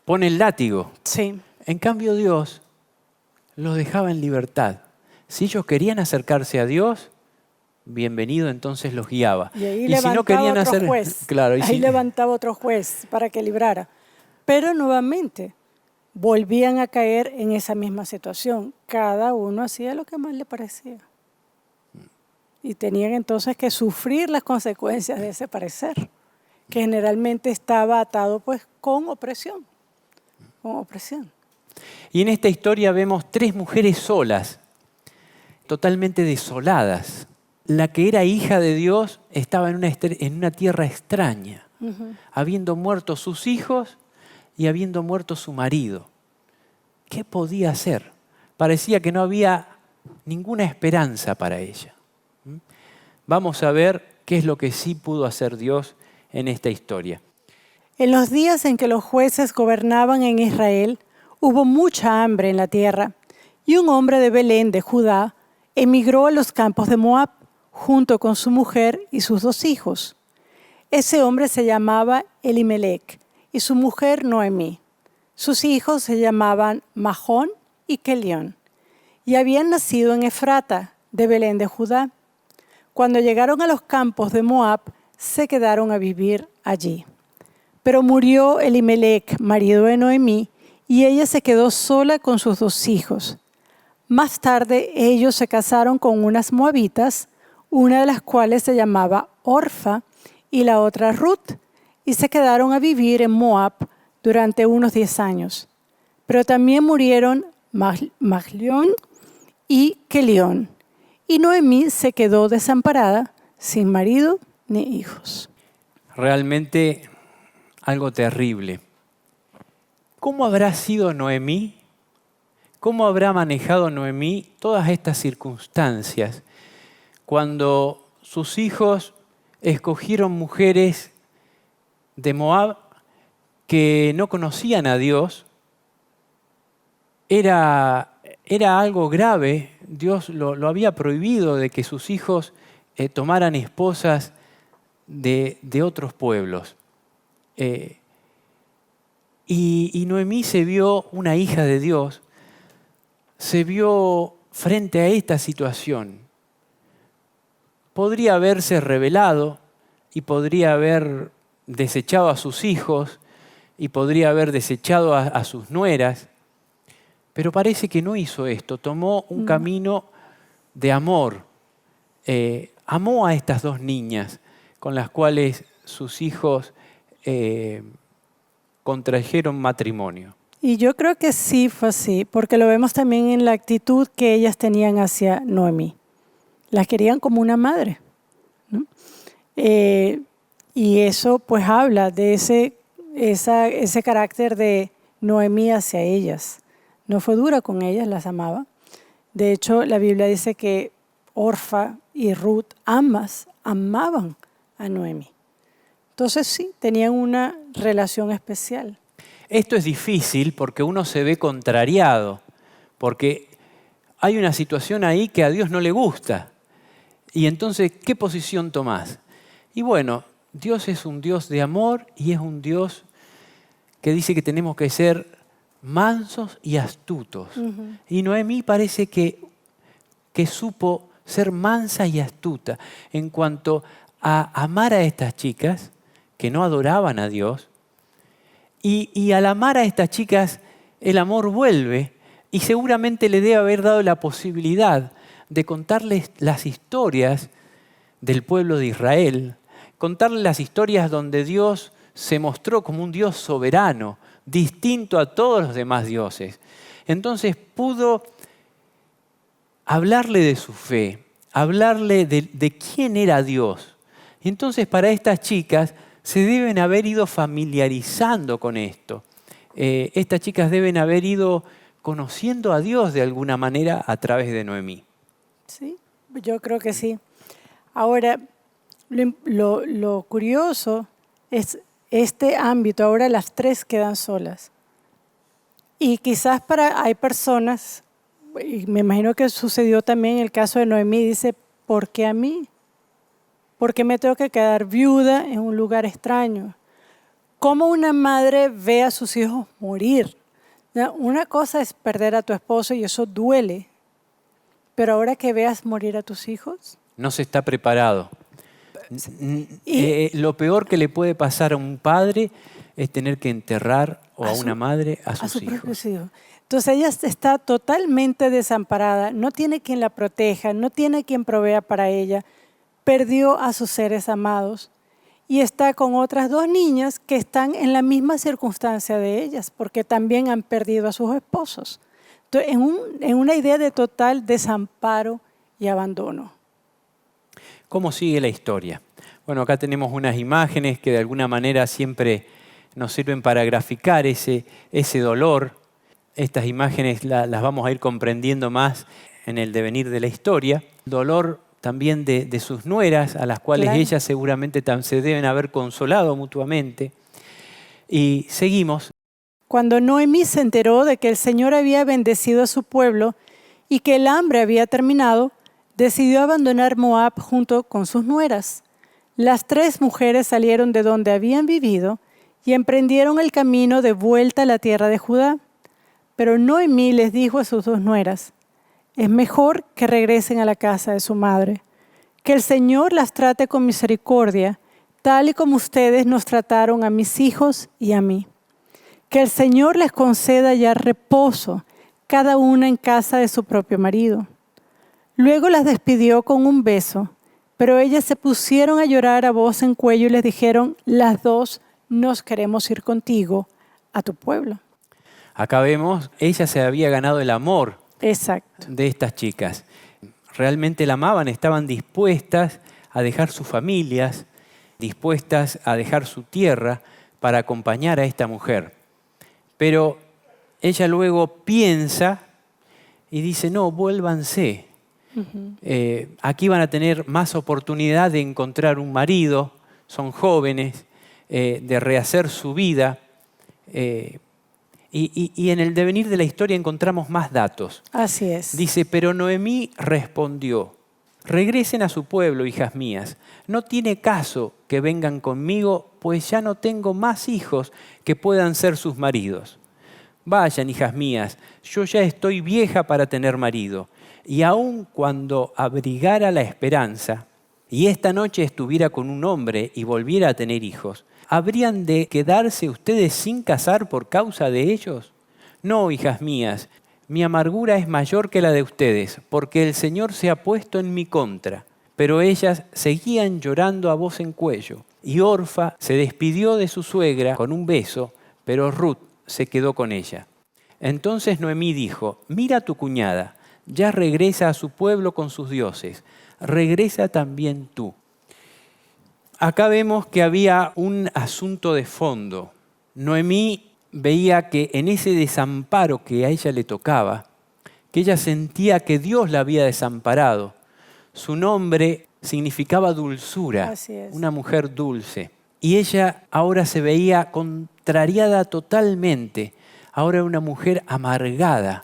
látigo. Sí. En cambio Dios los dejaba en libertad. Si ellos querían acercarse a Dios, bienvenido, entonces los guiaba. Y ahí si levantaba no querían otro hacer, juez. claro, Ahí levantaba otro juez para que librara. Pero nuevamente volvían a caer en esa misma situación. Cada uno hacía lo que más le parecía. Y tenían entonces que sufrir las consecuencias de ese parecer, que generalmente estaba atado pues con opresión. Con opresión. Y en esta historia vemos 3 mujeres solas, totalmente desoladas. La que era hija de Dios estaba en una tierra extraña, habiendo muerto sus hijos y habiendo muerto su marido. ¿Qué podía hacer? Parecía que no había ninguna esperanza para ella. Vamos a ver qué es lo que sí pudo hacer Dios en esta historia. En los días en que los jueces gobernaban en Israel, hubo mucha hambre en la tierra, y un hombre de Belén, de Judá, emigró a los campos de Moab, junto con su mujer y sus 2 hijos. Ese hombre se llamaba Elimelec, y su mujer Noemí. Sus hijos se llamaban Mahón y Kelión, y habían nacido en Efrata, de Belén de Judá. Cuando llegaron a los campos de Moab, se quedaron a vivir allí. Pero murió Elimelec, marido de Noemí, y ella se quedó sola con sus 2 hijos. Más tarde ellos se casaron con unas moabitas, una de las cuales se llamaba Orfa y la otra Ruth, y se quedaron a vivir en Moab durante unos 10 años. Pero también murieron Mahlón y Kelión, y Noemí se quedó desamparada, sin marido ni hijos. Realmente algo terrible. ¿Cómo habrá sido Noemí? ¿Cómo habrá manejado Noemí todas estas circunstancias cuando sus hijos escogieron mujeres de Moab que no conocían a Dios? Era algo grave. Dios lo había prohibido de que sus hijos tomaran esposas de otros pueblos. Y Noemí se vio una hija de Dios, se vio frente a esta situación. Podría haberse rebelado y podría haber desechado a sus hijos y podría haber desechado a sus nueras, pero parece que no hizo esto. Tomó un camino de amor. Amó a estas 2 niñas con las cuales sus hijos contrajeron matrimonio. Y yo creo que sí fue así, porque lo vemos también en la actitud que ellas tenían hacia Noemí. Las querían como una madre, ¿no? Y eso pues habla de ese carácter de Noemí hacia ellas. No fue dura con ellas, las amaba. De hecho, la Biblia dice que Orfa y Ruth ambas amaban a Noemí. Entonces sí, tenían una relación especial. Esto es difícil porque uno se ve contrariado, porque hay una situación ahí que a Dios no le gusta. Y entonces, ¿qué posición tomás? Y bueno, Dios es un Dios de amor y es un Dios que dice que tenemos que ser mansos y astutos. Y Noemí parece que supo ser mansa y astuta en cuanto a amar a estas chicas que no adoraban a Dios. Y al amar a estas chicas, el amor vuelve y seguramente le debe haber dado la posibilidad de contarles las historias del pueblo de Israel, contarles las historias donde Dios se mostró como un Dios soberano, distinto a todos los demás dioses. Entonces pudo hablarle de su fe, hablarle de quién era Dios. Y entonces para estas chicas se deben haber ido familiarizando con esto. estas chicas deben haber ido conociendo a Dios de alguna manera a través de Noemí. Sí, yo creo que sí. Ahora, lo curioso es este ámbito. Ahora las tres quedan solas. Y quizás hay personas, y me imagino que sucedió también en el caso de Noemí, dice, ¿por qué a mí? ¿Por qué me tengo que quedar viuda en un lugar extraño? ¿Cómo una madre ve a sus hijos morir? Una cosa es perder a tu esposo y eso duele, pero ahora que veas morir a tus hijos. No se está preparado. Lo peor que le puede pasar a un padre es tener que enterrar a una madre a sus hijos. Entonces ella está totalmente desamparada, no tiene quien la proteja, no tiene quien provea para ella, perdió a sus seres amados y está con otras dos niñas que están en la misma circunstancia de ellas, porque también han perdido a sus esposos. Entonces, en una idea de total desamparo y abandono. ¿Cómo sigue la historia? Bueno, acá tenemos unas imágenes que de alguna manera siempre nos sirven para graficar ese dolor. Estas imágenes las vamos a ir comprendiendo más en el devenir de la historia. Dolor también de sus nueras, a las cuales ellas seguramente se deben haber consolado mutuamente. Y seguimos. Cuando Noemí se enteró de que el Señor había bendecido a su pueblo y que el hambre había terminado, decidió abandonar Moab junto con sus nueras. Las tres mujeres salieron de donde habían vivido y emprendieron el camino de vuelta a la tierra de Judá. Pero Noemí les dijo a sus dos nueras, es mejor que regresen a la casa de su madre, que el Señor las trate con misericordia, tal y como ustedes nos trataron a mis hijos y a mí. Que el Señor les conceda ya reposo, cada una en casa de su propio marido. Luego las despidió con un beso, pero ellas se pusieron a llorar a voz en cuello y les dijeron, las dos nos queremos ir contigo a tu pueblo. Acá vemos, ella se había ganado el amor Exacto. de estas chicas. Realmente la amaban, estaban dispuestas a dejar sus familias, dispuestas a dejar su tierra para acompañar a esta mujer. Pero ella luego piensa y dice, no, vuélvanse. Aquí van a tener más oportunidad de encontrar un marido, son jóvenes, de rehacer su vida. Y en el devenir de la historia encontramos más datos. Así es. Dice, pero Noemí respondió, regresen a su pueblo, hijas mías. No tiene caso que vengan conmigo, pues ya no tengo más hijos que puedan ser sus maridos. Vayan, hijas mías, yo ya estoy vieja para tener marido. Y aun cuando abrigara la esperanza, y esta noche estuviera con un hombre y volviera a tener hijos, ¿habrían de quedarse ustedes sin casar por causa de ellos? No, hijas mías, mi amargura es mayor que la de ustedes, porque el Señor se ha puesto en mi contra. Pero ellas seguían llorando a voz en cuello. Y Orfa se despidió de su suegra con un beso, pero Ruth se quedó con ella. Entonces Noemí dijo, mira a tu cuñada, ya regresa a su pueblo con sus dioses. Regresa también tú. Acá vemos que había un asunto de fondo. Noemí veía que en ese desamparo que a ella le tocaba, que ella sentía que Dios la había desamparado, su nombre significaba dulzura, una mujer dulce. Y ella ahora se veía contrariada totalmente, ahora una mujer amargada,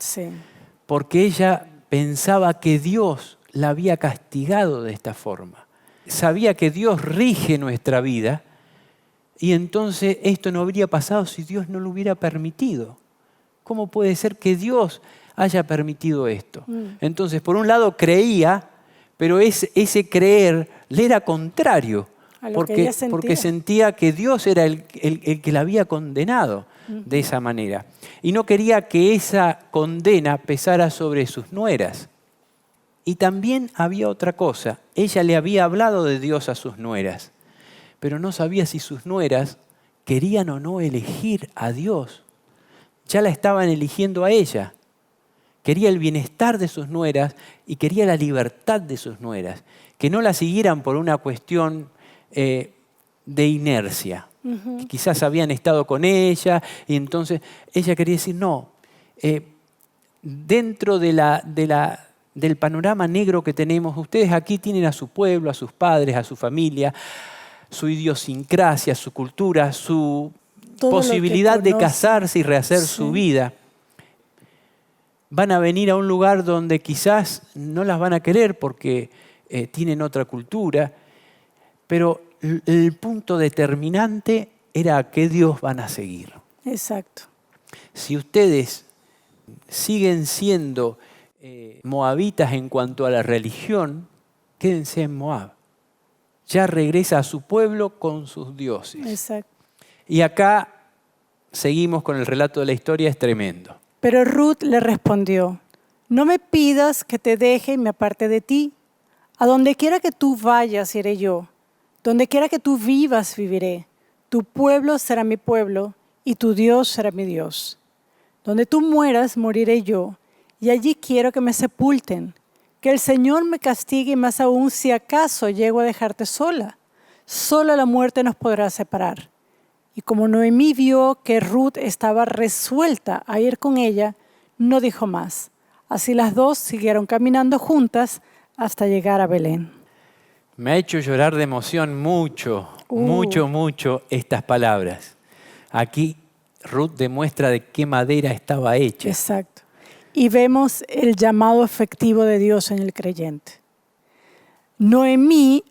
porque ella pensaba que Dios la había castigado de esta forma. Sabía que Dios rige nuestra vida y entonces esto no habría pasado si Dios no lo hubiera permitido. ¿Cómo puede ser que Dios haya permitido esto? Entonces, por un lado creía, pero ese creer le era contrario, porque sentía que Dios era el que la había condenado de esa manera. Y no quería que esa condena pesara sobre sus nueras. Y también había otra cosa. Ella le había hablado de Dios a sus nueras, pero no sabía si sus nueras querían o no elegir a Dios. Ya la estaban eligiendo a ella. Quería el bienestar de sus nueras y quería la libertad de sus nueras. Que no la siguieran por una cuestión de inercia. que quizás habían estado con ella, y entonces ella quería decir, no, dentro del panorama negro que tenemos, ustedes aquí tienen a su pueblo, a sus padres, a su familia, su idiosincrasia, su cultura, su posibilidad de casarse y rehacer su vida. Van a venir a un lugar donde quizás no las van a querer porque tienen otra cultura, pero el punto determinante era a qué Dios van a seguir. Exacto. Si ustedes siguen siendo moabitas en cuanto a la religión, quédense en Moab. Ya regresa a su pueblo con sus dioses. Exacto. Y acá seguimos con el relato de la historia, es tremendo. Pero Ruth le respondió, no me pidas que te deje y me aparte de ti. A donde quiera que tú vayas, iré yo. Donde quiera que tú vivas, viviré. Tu pueblo será mi pueblo y tu Dios será mi Dios. Donde tú mueras, moriré yo, y allí quiero que me sepulten. Que el Señor me castigue más aún si acaso llego a dejarte sola. Solo la muerte nos podrá separar. Y como Noemí vio que Ruth estaba resuelta a ir con ella, no dijo más. Así las dos siguieron caminando juntas hasta llegar a Belén. Me ha hecho llorar de emoción mucho estas palabras. Aquí Ruth demuestra de qué madera estaba hecha. Exacto. Y vemos el llamado efectivo de Dios en el creyente. Noemí,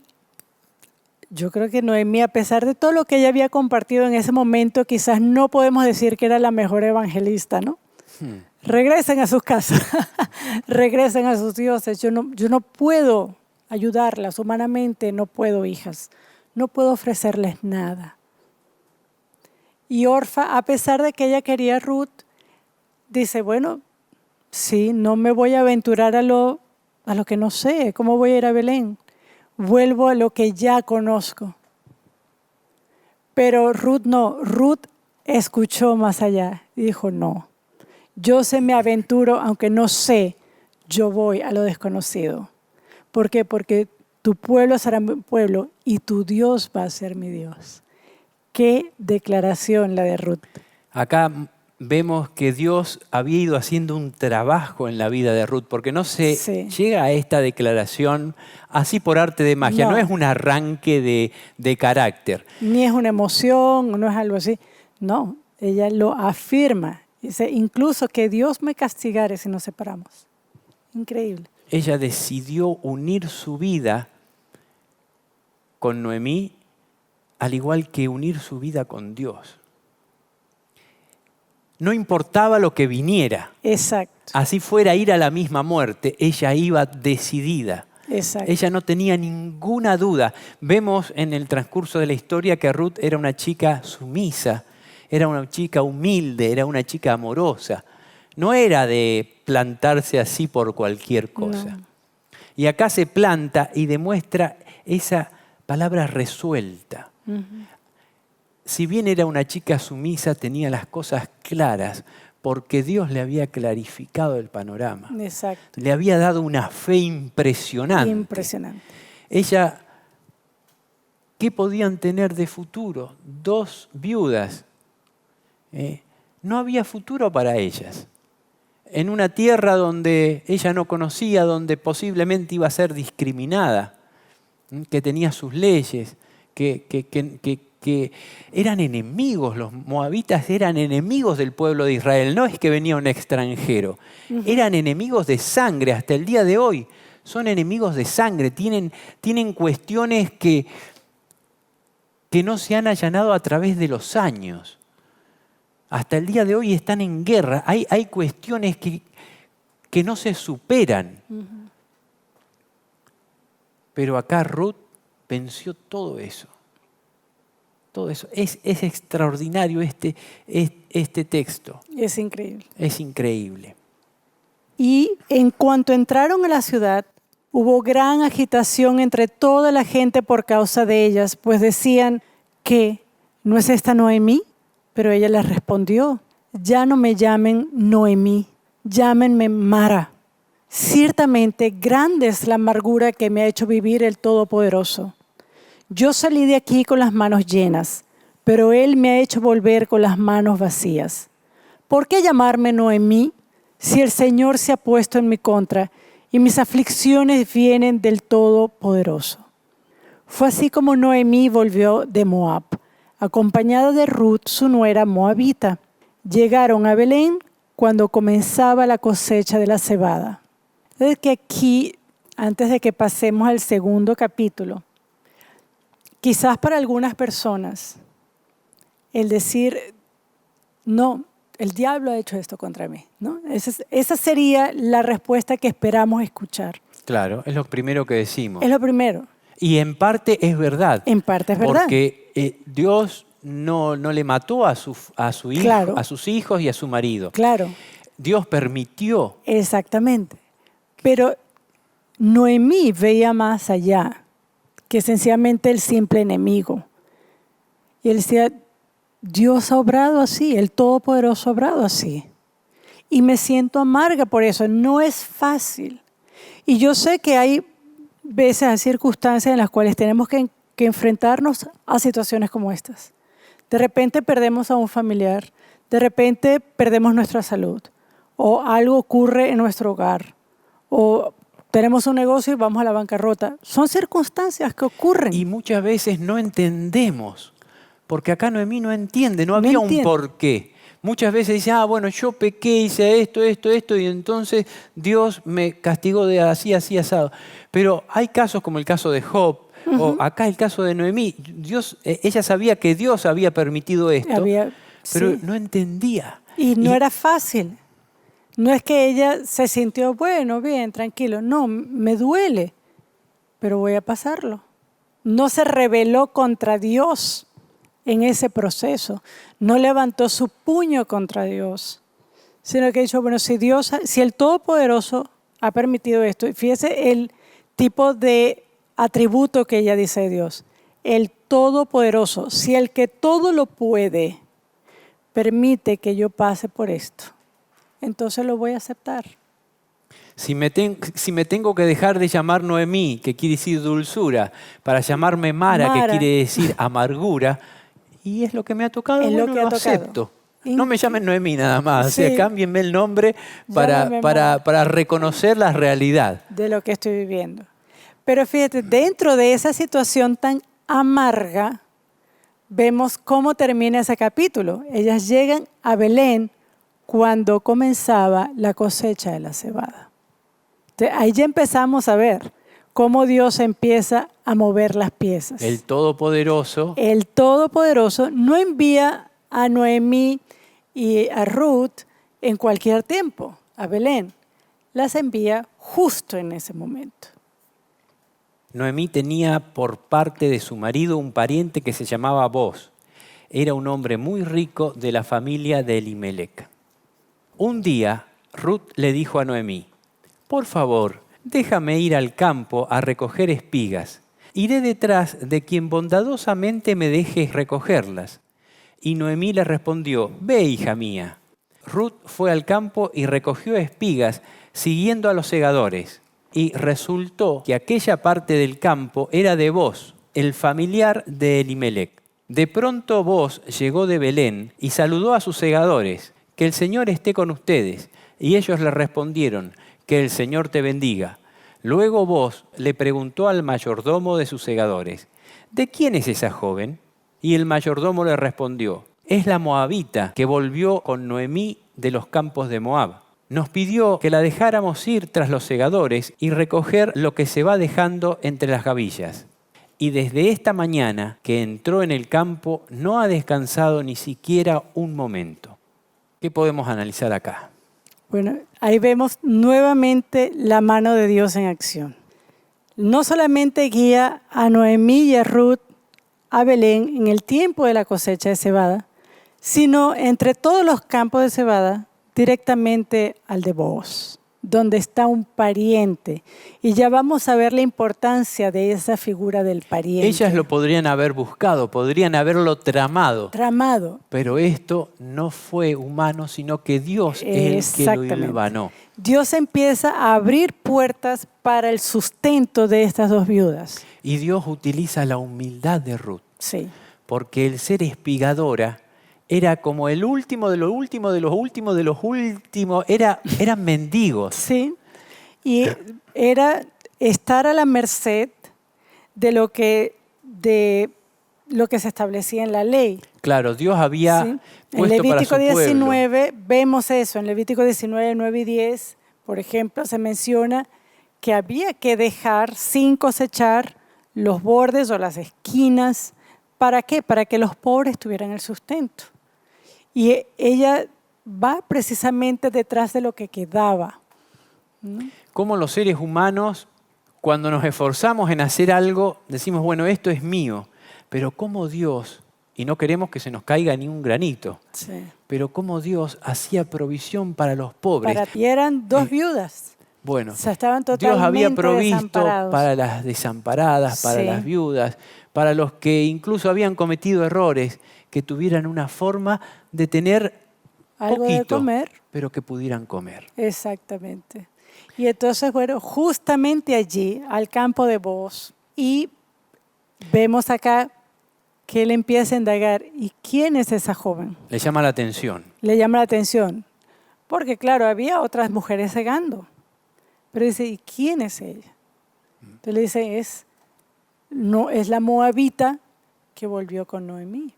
yo creo que Noemí, a pesar de todo lo que ella había compartido en ese momento, quizás no podemos decir que era la mejor evangelista, ¿no? Regresen a sus casas, regresen a sus dioses. Yo no puedo ayudarlas humanamente, no puedo, hijas. No puedo ofrecerles nada. Y Orfa, a pesar de que ella quería a Ruth, dice, bueno, sí, no me voy a aventurar a lo que no sé. ¿Cómo voy a ir a Belén? Vuelvo a lo que ya conozco. Pero Ruth no. Ruth escuchó más allá y dijo, no. Yo me aventuro, aunque no sé, yo voy a lo desconocido. ¿Por qué? Porque tu pueblo será mi pueblo y tu Dios va a ser mi Dios. Qué declaración la de Ruth. Acá vemos que Dios había ido haciendo un trabajo en la vida de Ruth, porque no se llega a esta declaración así por arte de magia, no es un arranque de carácter. Ni es una emoción, no es algo así. No, ella lo afirma. Dice, incluso que Dios me castigare si nos separamos. Increíble. Ella decidió unir su vida con Noemí, al igual que unir su vida con Dios. No importaba lo que viniera. Exacto. Así fuera ir a la misma muerte, ella iba decidida. Exacto. Ella no tenía ninguna duda. Vemos en el transcurso de la historia que Ruth era una chica sumisa, era una chica humilde, era una chica amorosa. No era de plantarse así por cualquier cosa. No. Y acá se planta y demuestra esa palabra resuelta. Si bien era una chica sumisa, tenía las cosas claras porque Dios le había clarificado el panorama. Exacto. Le había dado una fe impresionante. Impresionante. Ella, ¿qué podían tener de futuro? 2 viudas. No había futuro para ellas. En una tierra donde ella no conocía, donde posiblemente iba a ser discriminada, que tenía sus leyes, que eran enemigos, los moabitas eran enemigos del pueblo de Israel. No es que venía un extranjero, eran enemigos de sangre hasta el día de hoy. Son enemigos de sangre, tienen cuestiones que no se han allanado a través de los años. Hasta el día de hoy están en guerra. Hay cuestiones que no se superan. Pero acá Ruth venció todo eso. Todo eso. Es extraordinario este texto. Es increíble. Es increíble. Y en cuanto entraron a la ciudad, hubo gran agitación entre toda la gente por causa de ellas, pues decían que ¿no es esta Noemí? Pero ella les respondió, ya no me llamen Noemí, llámenme Mara. Ciertamente grande es la amargura que me ha hecho vivir el Todopoderoso. Yo salí de aquí con las manos llenas, pero él me ha hecho volver con las manos vacías. ¿Por qué llamarme Noemí si el Señor se ha puesto en mi contra y mis aflicciones vienen del Todopoderoso? Fue así como Noemí volvió de Moab, acompañada de Ruth, su nuera moabita. Llegaron a Belén cuando comenzaba la cosecha de la cebada. Es que aquí, antes de que pasemos al segundo capítulo, quizás para algunas personas, el decir, no, el diablo ha hecho esto contra mí, ¿no? Esa sería la respuesta que esperamos escuchar. Claro, es lo primero que decimos. Es lo primero. Y en parte es verdad. En parte es verdad. Porque Dios no le mató a su hijo, Claro. a sus hijos y a su marido. Claro. Dios permitió. Exactamente. Pero Noemí veía más allá que sencillamente el simple enemigo. Y él decía, Dios ha obrado así, el Todopoderoso ha obrado así. Y me siento amarga por eso, no es fácil. Y yo sé que hay veces, hay circunstancias en las cuales tenemos que enfrentarnos a situaciones como estas. De repente perdemos a un familiar, de repente perdemos nuestra salud, o algo ocurre en nuestro hogar, o tenemos un negocio y vamos a la bancarrota. Son circunstancias que ocurren. Y muchas veces no entendemos, porque acá Noemí no entiende, no había un porqué. Muchas veces dice, bueno, yo pequé, hice esto, y entonces Dios me castigó de así, asado. Pero hay casos como el caso de Job, o acá el caso de Noemí. Ella sabía que Dios había permitido esto, pero no entendía. Y no era fácil. No es que ella se sintió, bueno, bien, tranquilo. No, me duele, pero voy a pasarlo. No se rebeló contra Dios en ese proceso. No levantó su puño contra Dios, sino que dijo, bueno, si el Todopoderoso ha permitido esto, y fíjese el tipo de atributo que ella dice de Dios, el Todopoderoso, si el que todo lo puede permite que yo pase por esto, entonces lo voy a aceptar. Si me tengo que dejar de llamar Noemí, que quiere decir dulzura, para llamarme Mara, que quiere decir amargura, y es lo que me ha tocado, lo acepto. No me llamen Noemí nada más, o sea, cámbienme el nombre para reconocer la realidad de lo que estoy viviendo. Pero fíjate, dentro de esa situación tan amarga, vemos cómo termina ese capítulo. Ellas llegan a Belén cuando comenzaba la cosecha de la cebada. Entonces, ahí ya empezamos a ver cómo Dios empieza a mover las piezas. El Todopoderoso no envía a Noemí y a Ruth en cualquier tiempo a Belén. Las envía justo en ese momento. Noemí tenía por parte de su marido un pariente que se llamaba Boz. Era un hombre muy rico de la familia de Elimelec. Un día, Ruth le dijo a Noemí, por favor, déjame ir al campo a recoger espigas. Iré detrás de quien bondadosamente me deje recogerlas. Y Noemí le respondió, ve, hija mía. Ruth fue al campo y recogió espigas siguiendo a los segadores. Y resultó que aquella parte del campo era de Boz, el familiar de Elimelec. De pronto Boz llegó de Belén y saludó a sus segadores, que el Señor esté con ustedes. Y ellos le respondieron, que el Señor te bendiga. Luego Boz le preguntó al mayordomo de sus segadores, ¿de quién es esa joven? Y el mayordomo le respondió, es la moabita que volvió con Noemí de los campos de Moab. Nos pidió que la dejáramos ir tras los segadores y recoger lo que se va dejando entre las gavillas. Y desde esta mañana que entró en el campo no ha descansado ni siquiera un momento. ¿Qué podemos analizar acá? Bueno, ahí vemos nuevamente la mano de Dios en acción. No solamente guía a Noemí y a Ruth a Belén en el tiempo de la cosecha de cebada, sino entre todos los campos de cebada directamente al de Boz, donde está un pariente. Y ya vamos a ver la importancia de esa figura del pariente. Ellas lo podrían haber buscado, podrían haberlo tramado. Pero esto no fue humano, sino que Dios es el que lo hilvanó. Dios empieza a abrir puertas para el sustento de estas dos viudas. Y Dios utiliza la humildad de Ruth. Sí. porque el ser espigadora era como el último de los últimos de los últimos de los últimos. Eran mendigos. Sí, y era estar a la merced de lo que se establecía en la ley. Claro, Dios había ¿Sí? puesto En Levítico para su pueblo. 19 vemos eso. En Levítico 19, 9 y 10, por ejemplo, se menciona que había que dejar sin cosechar los bordes o las esquinas. ¿Para qué? Para que los pobres tuvieran el sustento. Y ella va precisamente detrás de lo que quedaba. Como los seres humanos, cuando nos esforzamos en hacer algo, decimos, bueno, esto es mío. Pero como Dios, y no queremos que se nos caiga ni un granito, Sí. pero como Dios hacía provisión para los pobres. Y eran 2 viudas. Bueno, O sea, estaban Dios totalmente había provisto desamparados. para las desamparadas, para Sí. las viudas, para los que incluso habían cometido errores, que tuvieran una forma de tener Algo de poquito, comer. pero que pudieran comer. Exactamente. Y entonces, bueno, justamente allí, al campo de Booz, y vemos acá que él empieza a indagar, ¿y quién es esa joven? Le llama la atención. Le llama la atención, porque claro, había otras mujeres segando, pero dice, ¿y quién es ella? Entonces le dice, es la moabita que volvió con Noemí.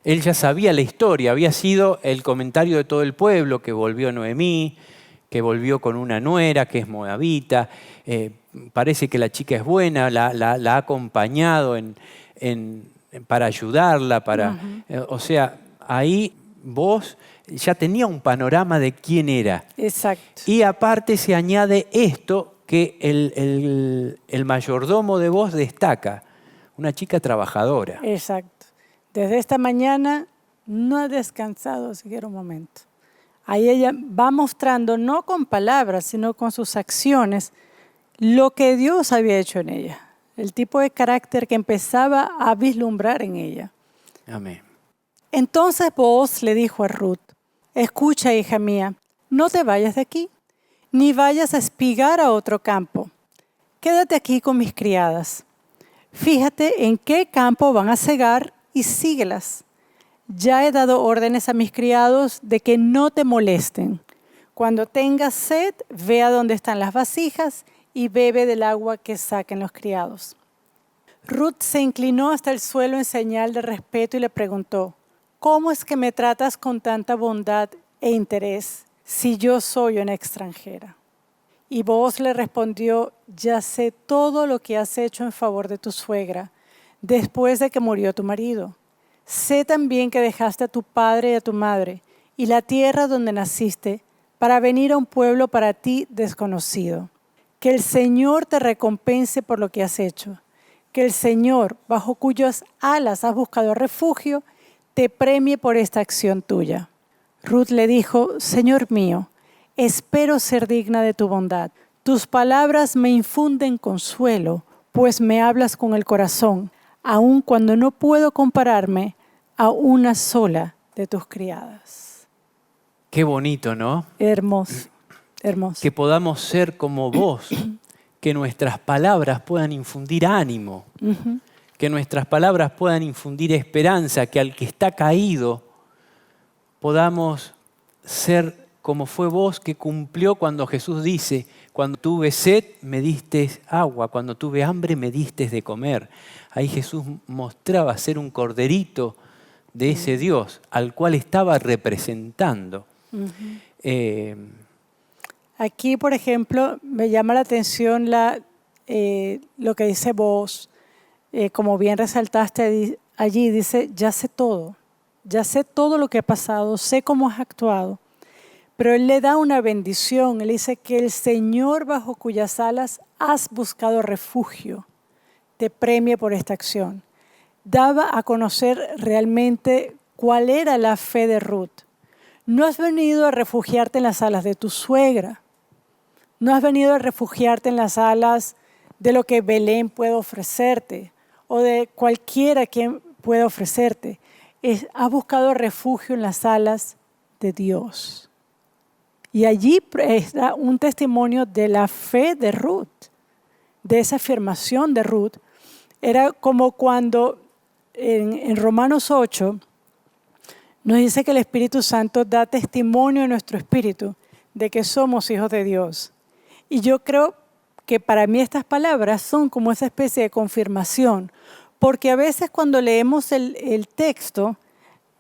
Él ya sabía la historia, había sido el comentario de todo el pueblo, que volvió Noemí, que volvió con una nuera que es moabita. Parece que la chica es buena, la ha acompañado para ayudarla. O sea, ahí vos ya tenía un panorama de quién era. Exacto. Y aparte se añade esto que el mayordomo de vos destaca, una chica trabajadora. Exacto. Desde esta mañana no ha descansado siquiera un momento. Ahí ella va mostrando, no con palabras, sino con sus acciones, lo que Dios había hecho en ella. El tipo de carácter que empezaba a vislumbrar en ella. Amén. Entonces Booz le dijo a Ruth, escucha, hija mía, no te vayas de aquí, ni vayas a espigar a otro campo. Quédate aquí con mis criadas. Fíjate en qué campo van a segar y síguelas. Ya he dado órdenes a mis criados de que no te molesten. Cuando tengas sed, ve a donde están las vasijas y bebe del agua que saquen los criados. Ruth se inclinó hasta el suelo en señal de respeto y le preguntó, ¿cómo es que me tratas con tanta bondad e interés si yo soy una extranjera? Y Booz le respondió, ya sé todo lo que has hecho en favor de tu suegra después de que murió tu marido. Sé también que dejaste a tu padre y a tu madre y la tierra donde naciste para venir a un pueblo para ti desconocido. Que el Señor te recompense por lo que has hecho. Que el Señor, bajo cuyas alas has buscado refugio, te premie por esta acción tuya. Ruth le dijo, Señor mío, espero ser digna de tu bondad. Tus palabras me infunden consuelo, pues me hablas con el corazón, aun cuando no puedo compararme a una sola de tus criadas. Qué bonito, ¿no? Hermoso, hermoso. Que podamos ser como vos, que nuestras palabras puedan infundir ánimo, que nuestras palabras puedan infundir esperanza, que al que está caído podamos ser como fue vos, que cumplió cuando Jesús dice, cuando tuve sed me diste agua, cuando tuve hambre me diste de comer. Ahí Jesús mostraba ser un corderito de ese Dios al cual estaba representando. Aquí, por ejemplo, me llama la atención lo que dice Booz. Como bien resaltaste allí, dice, ya sé todo lo que ha pasado, sé cómo has actuado. Pero él le da una bendición, él dice que el Señor bajo cuyas alas has buscado refugio, te premie por esta acción. Daba a conocer realmente cuál era la fe de Ruth. No has venido a refugiarte en las alas de tu suegra, no has venido a refugiarte en las alas de lo que Belén puede ofrecerte o de cualquiera quien pueda ofrecerte. Has buscado refugio en las alas de Dios. Y allí está un testimonio de la fe de Ruth, de esa afirmación de Ruth. Era como cuando en Romanos 8 nos dice que el Espíritu Santo da testimonio en nuestro espíritu de que somos hijos de Dios. Y yo creo que para mí estas palabras son como esa especie de confirmación, porque a veces cuando leemos el texto,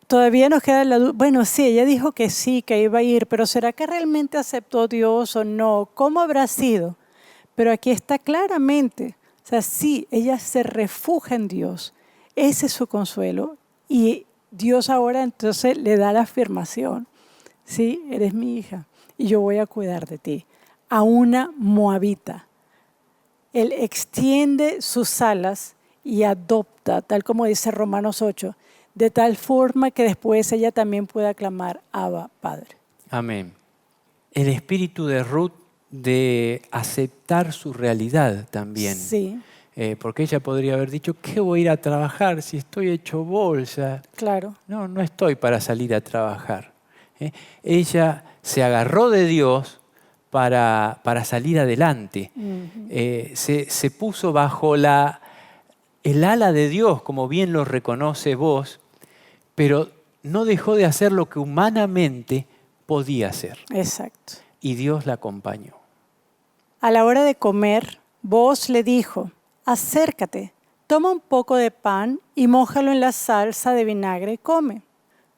todavía nos queda la duda, bueno, sí, ella dijo que sí, que iba a ir, pero ¿será que realmente aceptó Dios o no? ¿Cómo habrá sido? Pero aquí está claramente, o sea, sí, ella se refugia en Dios, ese es su consuelo, y Dios ahora entonces le da la afirmación, sí, eres mi hija y yo voy a cuidar de ti, a una moabita. Él extiende sus alas y adopta, tal como dice Romanos 8, de tal forma que después ella también pueda clamar, Abba, Padre. Amén. El espíritu de Ruth de aceptar su realidad también. Sí. Porque ella podría haber dicho, ¿qué voy a ir a trabajar si estoy hecho bolsa? Claro. No, no estoy para salir a trabajar. Ella se agarró de Dios para salir adelante. Se puso bajo el ala de Dios, como bien lo reconoce vos, pero no dejó de hacer lo que humanamente podía hacer. Exacto. Y Dios la acompañó. A la hora de comer, Booz le dijo, acércate, toma un poco de pan y mójalo en la salsa de vinagre y come.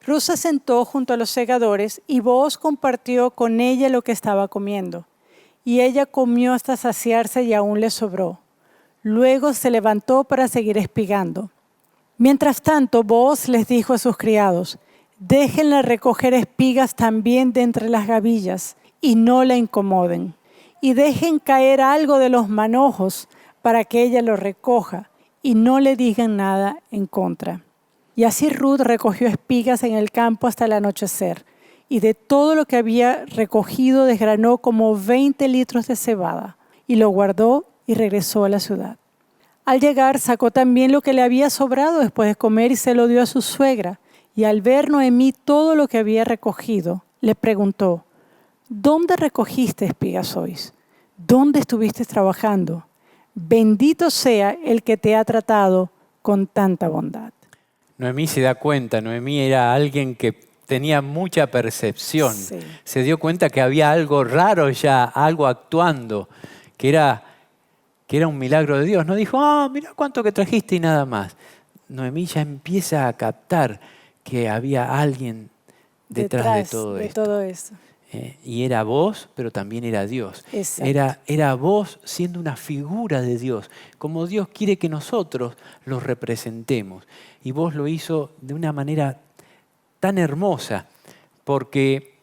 Ruth se sentó junto a los segadores y Booz compartió con ella lo que estaba comiendo. Y ella comió hasta saciarse y aún le sobró. Luego se levantó para seguir espigando. Mientras tanto, Booz les dijo a sus criados, déjenla recoger espigas también de entre las gavillas y no la incomoden. Y dejen caer algo de los manojos para que ella lo recoja y no le digan nada en contra. Y así Ruth recogió espigas en el campo hasta el anochecer, y de todo lo que había recogido desgranó como 20 litros de cebada, y lo guardó y regresó a la ciudad. Al llegar sacó también lo que le había sobrado después de comer y se lo dio a su suegra, y al ver Noemí todo lo que había recogido, le preguntó, ¿dónde recogiste espigas hoy? ¿Dónde estuviste trabajando? Bendito sea el que te ha tratado con tanta bondad. Noemí se da cuenta, Noemí era alguien que tenía mucha percepción. Sí. Se dio cuenta que había algo raro ya, algo actuando, que era un milagro de Dios. No dijo, mira cuánto que trajiste y nada más. Noemí ya empieza a captar que había alguien detrás de todo esto. Y era vos, pero también era Dios. Era vos siendo una figura de Dios, como Dios quiere que nosotros los representemos. Y vos lo hizo de una manera tan hermosa, porque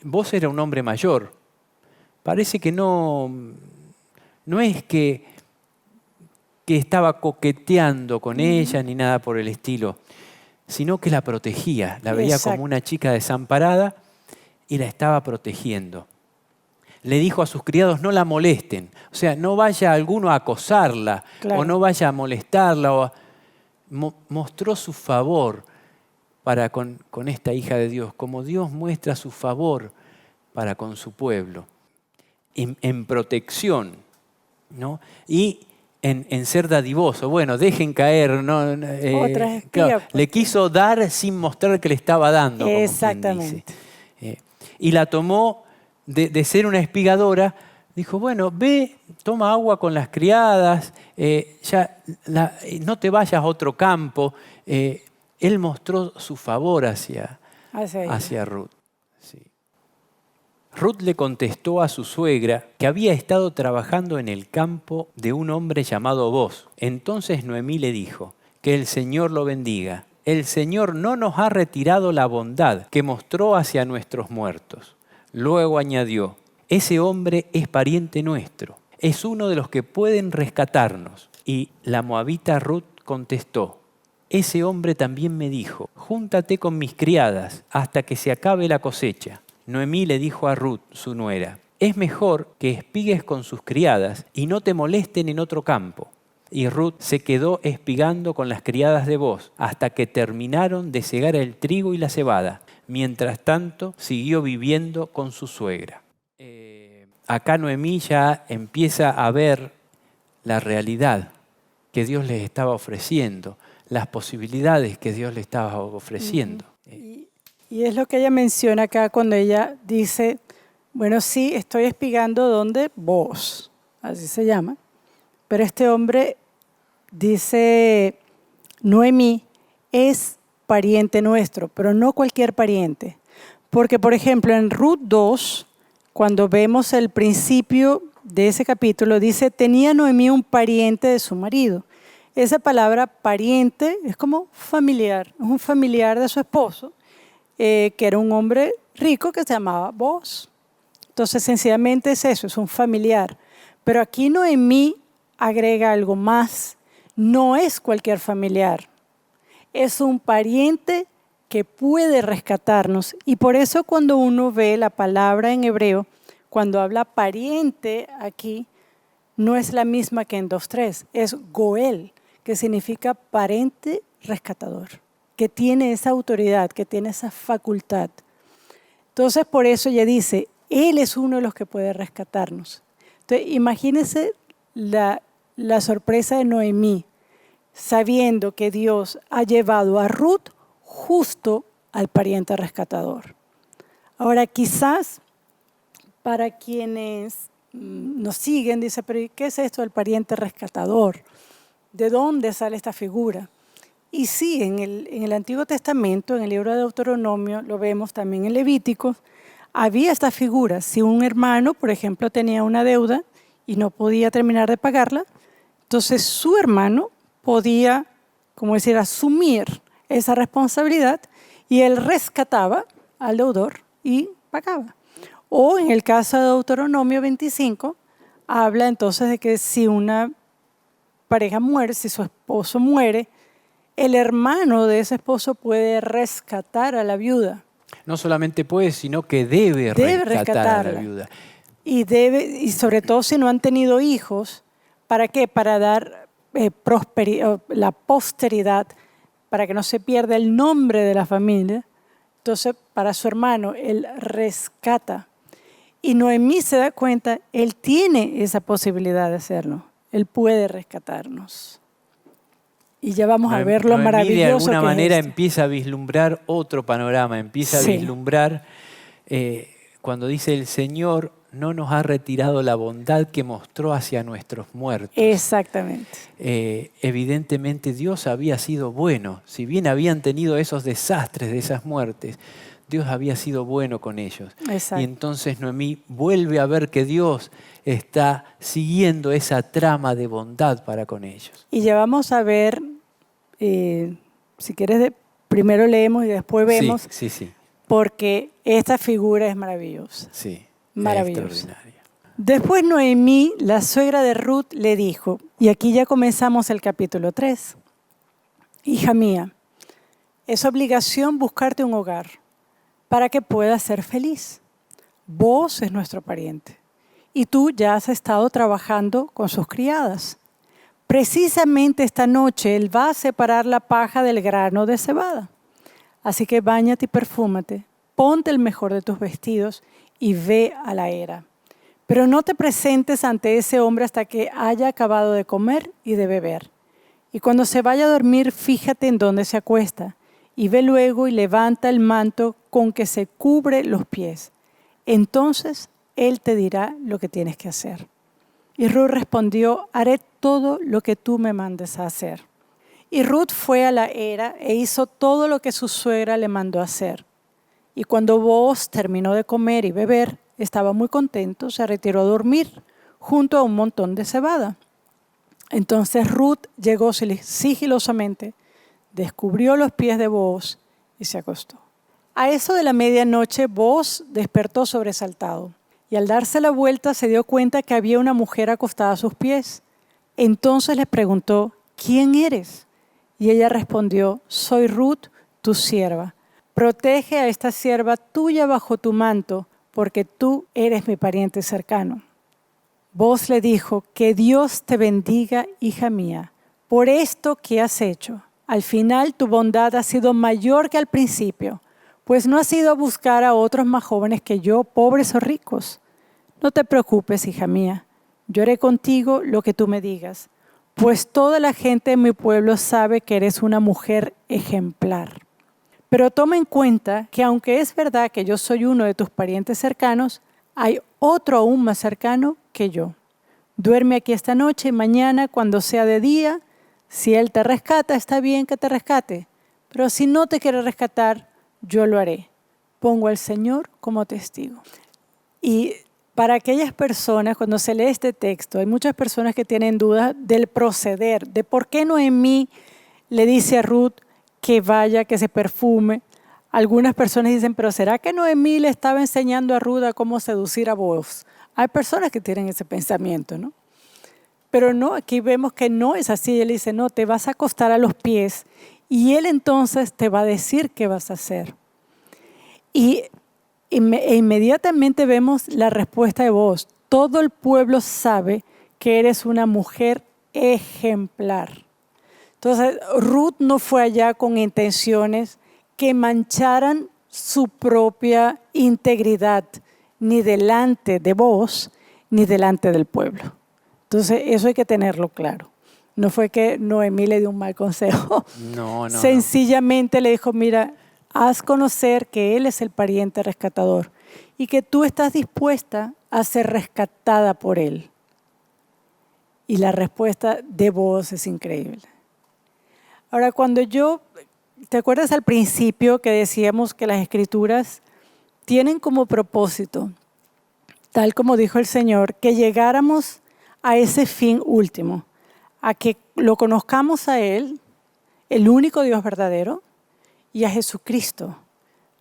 vos eras un hombre mayor. Parece que no es que estaba coqueteando con ella ni nada por el estilo, sino que la protegía. La veía como una chica desamparada y la estaba protegiendo. Le dijo a sus criados, no la molesten. O sea, no vaya alguno a acosarla, claro, o no vaya a molestarla. Mostró su favor para con esta hija de Dios, como Dios muestra su favor para con su pueblo. En protección, ¿no? Y en ser dadivoso. Bueno, dejen caer. ¿No? Claro, le quiso dar sin mostrar que le estaba dando. Exactamente. Como quien dice. Y la tomó de ser una espigadora. Dijo, bueno, ve, toma agua con las criadas, no te vayas a otro campo. Él mostró su favor hacia Ruth. Sí. Ruth le contestó a su suegra que había estado trabajando en el campo de un hombre llamado Booz. Entonces Noemí le dijo, que el Señor lo bendiga. El Señor no nos ha retirado la bondad que mostró hacia nuestros muertos. Luego añadió, ese hombre es pariente nuestro, es uno de los que pueden rescatarnos. Y la moabita Ruth contestó, ese hombre también me dijo, júntate con mis criadas hasta que se acabe la cosecha. Noemí le dijo a Ruth, su nuera, es mejor que espigues con sus criadas y no te molesten en otro campo. Y Ruth se quedó espigando con las criadas de Booz hasta que terminaron de segar el trigo y la cebada. Mientras tanto, siguió viviendo con su suegra. Acá Noemí ya empieza a ver la realidad que Dios les estaba ofreciendo. las posibilidades que Dios le estaba ofreciendo. Y es lo que ella menciona acá cuando ella dice, bueno, sí, estoy espigando donde vos, así se llama. Pero este hombre, dice Noemí, es pariente nuestro, pero no cualquier pariente. Porque, por ejemplo, en Ruth 2, cuando vemos el principio de ese capítulo, dice, tenía Noemí un pariente de su marido. Esa palabra pariente es como familiar, es un familiar de su esposo, que era un hombre rico que se llamaba Boaz. Entonces, sencillamente es eso, es un familiar. Pero aquí Noemí agrega algo más. No es cualquier familiar, es un pariente que puede rescatarnos. Y por eso cuando uno ve la palabra en hebreo, cuando habla pariente aquí, no es la misma que en 2.3, es Goel, que significa pariente rescatador, que tiene esa autoridad, que tiene esa facultad. Entonces, por eso ella dice, Él es uno de los que puede rescatarnos. Entonces, imagínense la sorpresa de Noemí, sabiendo que Dios ha llevado a Ruth justo al pariente rescatador. Ahora, quizás para quienes nos siguen, dice, pero ¿qué es esto del pariente rescatador? ¿De dónde sale esta figura? Y sí, en el Antiguo Testamento, en el libro de Deuteronomio, lo vemos también en Levítico, había esta figura. Si un hermano, por ejemplo, tenía una deuda y no podía terminar de pagarla, entonces su hermano podía, como decir, asumir esa responsabilidad y él rescataba al deudor y pagaba. O en el caso de Deuteronomio 25, habla entonces de que si una pareja muere, si su esposo muere, el hermano de ese esposo puede rescatar a la viuda. No solamente puede, sino que debe rescatar a la viuda. Y sobre todo si no han tenido hijos, ¿para qué? Para dar la posteridad, para que no se pierda el nombre de la familia. Entonces, para su hermano, él rescata. Y Noemí se da cuenta, él tiene esa posibilidad de hacerlo. Él puede rescatarnos. Y ya vamos a ver lo maravilloso que es. De alguna manera empieza a vislumbrar otro panorama, empieza a vislumbrar cuando dice el Señor no nos ha retirado la bondad que mostró hacia nuestros muertos. Exactamente. Evidentemente Dios había sido bueno, si bien habían tenido esos desastres de esas muertes, Dios había sido bueno con ellos. Exacto. Y entonces Noemí vuelve a ver que Dios está siguiendo esa trama de bondad para con ellos. Y ya vamos a ver, si quieres, primero leemos y después vemos. Sí. Porque esta figura es maravillosa. Sí, maravillosa. Es extraordinaria. Después Noemí, la suegra de Ruth, le dijo, y aquí ya comenzamos el capítulo 3. Hija mía, es obligación buscarte un hogar para que puedas ser feliz. Vos es nuestro pariente y tú ya has estado trabajando con sus criadas. Precisamente esta noche él va a separar la paja del grano de cebada. Así que báñate y perfúmate, ponte el mejor de tus vestidos y ve a la era. Pero no te presentes ante ese hombre hasta que haya acabado de comer y de beber. Y cuando se vaya a dormir, fíjate en dónde se acuesta y ve luego y levanta el manto con que se cubre los pies. Entonces él te dirá lo que tienes que hacer. Y Ruth respondió, haré todo lo que tú me mandes a hacer. Y Ruth fue a la era e hizo todo lo que su suegra le mandó hacer. Y cuando Booz terminó de comer y beber, estaba muy contento, se retiró a dormir junto a un montón de cebada. Entonces Ruth llegó sigilosamente, descubrió los pies de Booz y se acostó. A eso de la medianoche, Booz despertó sobresaltado y al darse la vuelta se dio cuenta que había una mujer acostada a sus pies. Entonces le preguntó, ¿quién eres? Y ella respondió, soy Ruth, tu sierva. Protege a esta sierva tuya bajo tu manto, porque tú eres mi pariente cercano. Booz le dijo, que Dios te bendiga, hija mía, por esto que has hecho. Al final tu bondad ha sido mayor que al principio, pues no has ido a buscar a otros más jóvenes que yo, pobres o ricos. No te preocupes, hija mía, yo haré contigo lo que tú me digas, pues toda la gente de mi pueblo sabe que eres una mujer ejemplar. Pero toma en cuenta que aunque es verdad que yo soy uno de tus parientes cercanos, hay otro aún más cercano que yo. Duerme aquí esta noche y mañana, cuando sea de día, si él te rescata, está bien que te rescate. Pero si no te quiere rescatar, yo lo haré. Pongo al Señor como testigo. Y para aquellas personas, cuando se lee este texto, hay muchas personas que tienen dudas del proceder, de por qué Noemí le dice a Ruth que vaya, que se perfume. Algunas personas dicen, pero ¿será que Noemí le estaba enseñando a Ruth a cómo seducir a Booz? Hay personas que tienen ese pensamiento, ¿no? Pero no, aquí vemos que no es así. Él dice, no, te vas a acostar a los pies y él entonces te va a decir qué vas a hacer. Y inmediatamente vemos la respuesta de Booz. Todo el pueblo sabe que eres una mujer ejemplar. Entonces, Ruth no fue allá con intenciones que mancharan su propia integridad, ni delante de Booz, ni delante del pueblo. Entonces, eso hay que tenerlo claro. No fue que Noemí le dio un mal consejo. No. Sencillamente le dijo, mira, haz conocer que él es el pariente rescatador y que tú estás dispuesta a ser rescatada por él. Y la respuesta de Booz es increíble. Ahora, ¿te acuerdas al principio que decíamos que las Escrituras tienen como propósito, tal como dijo el Señor, que llegáramos a ese fin último, a que lo conozcamos a Él, el único Dios verdadero, y a Jesucristo,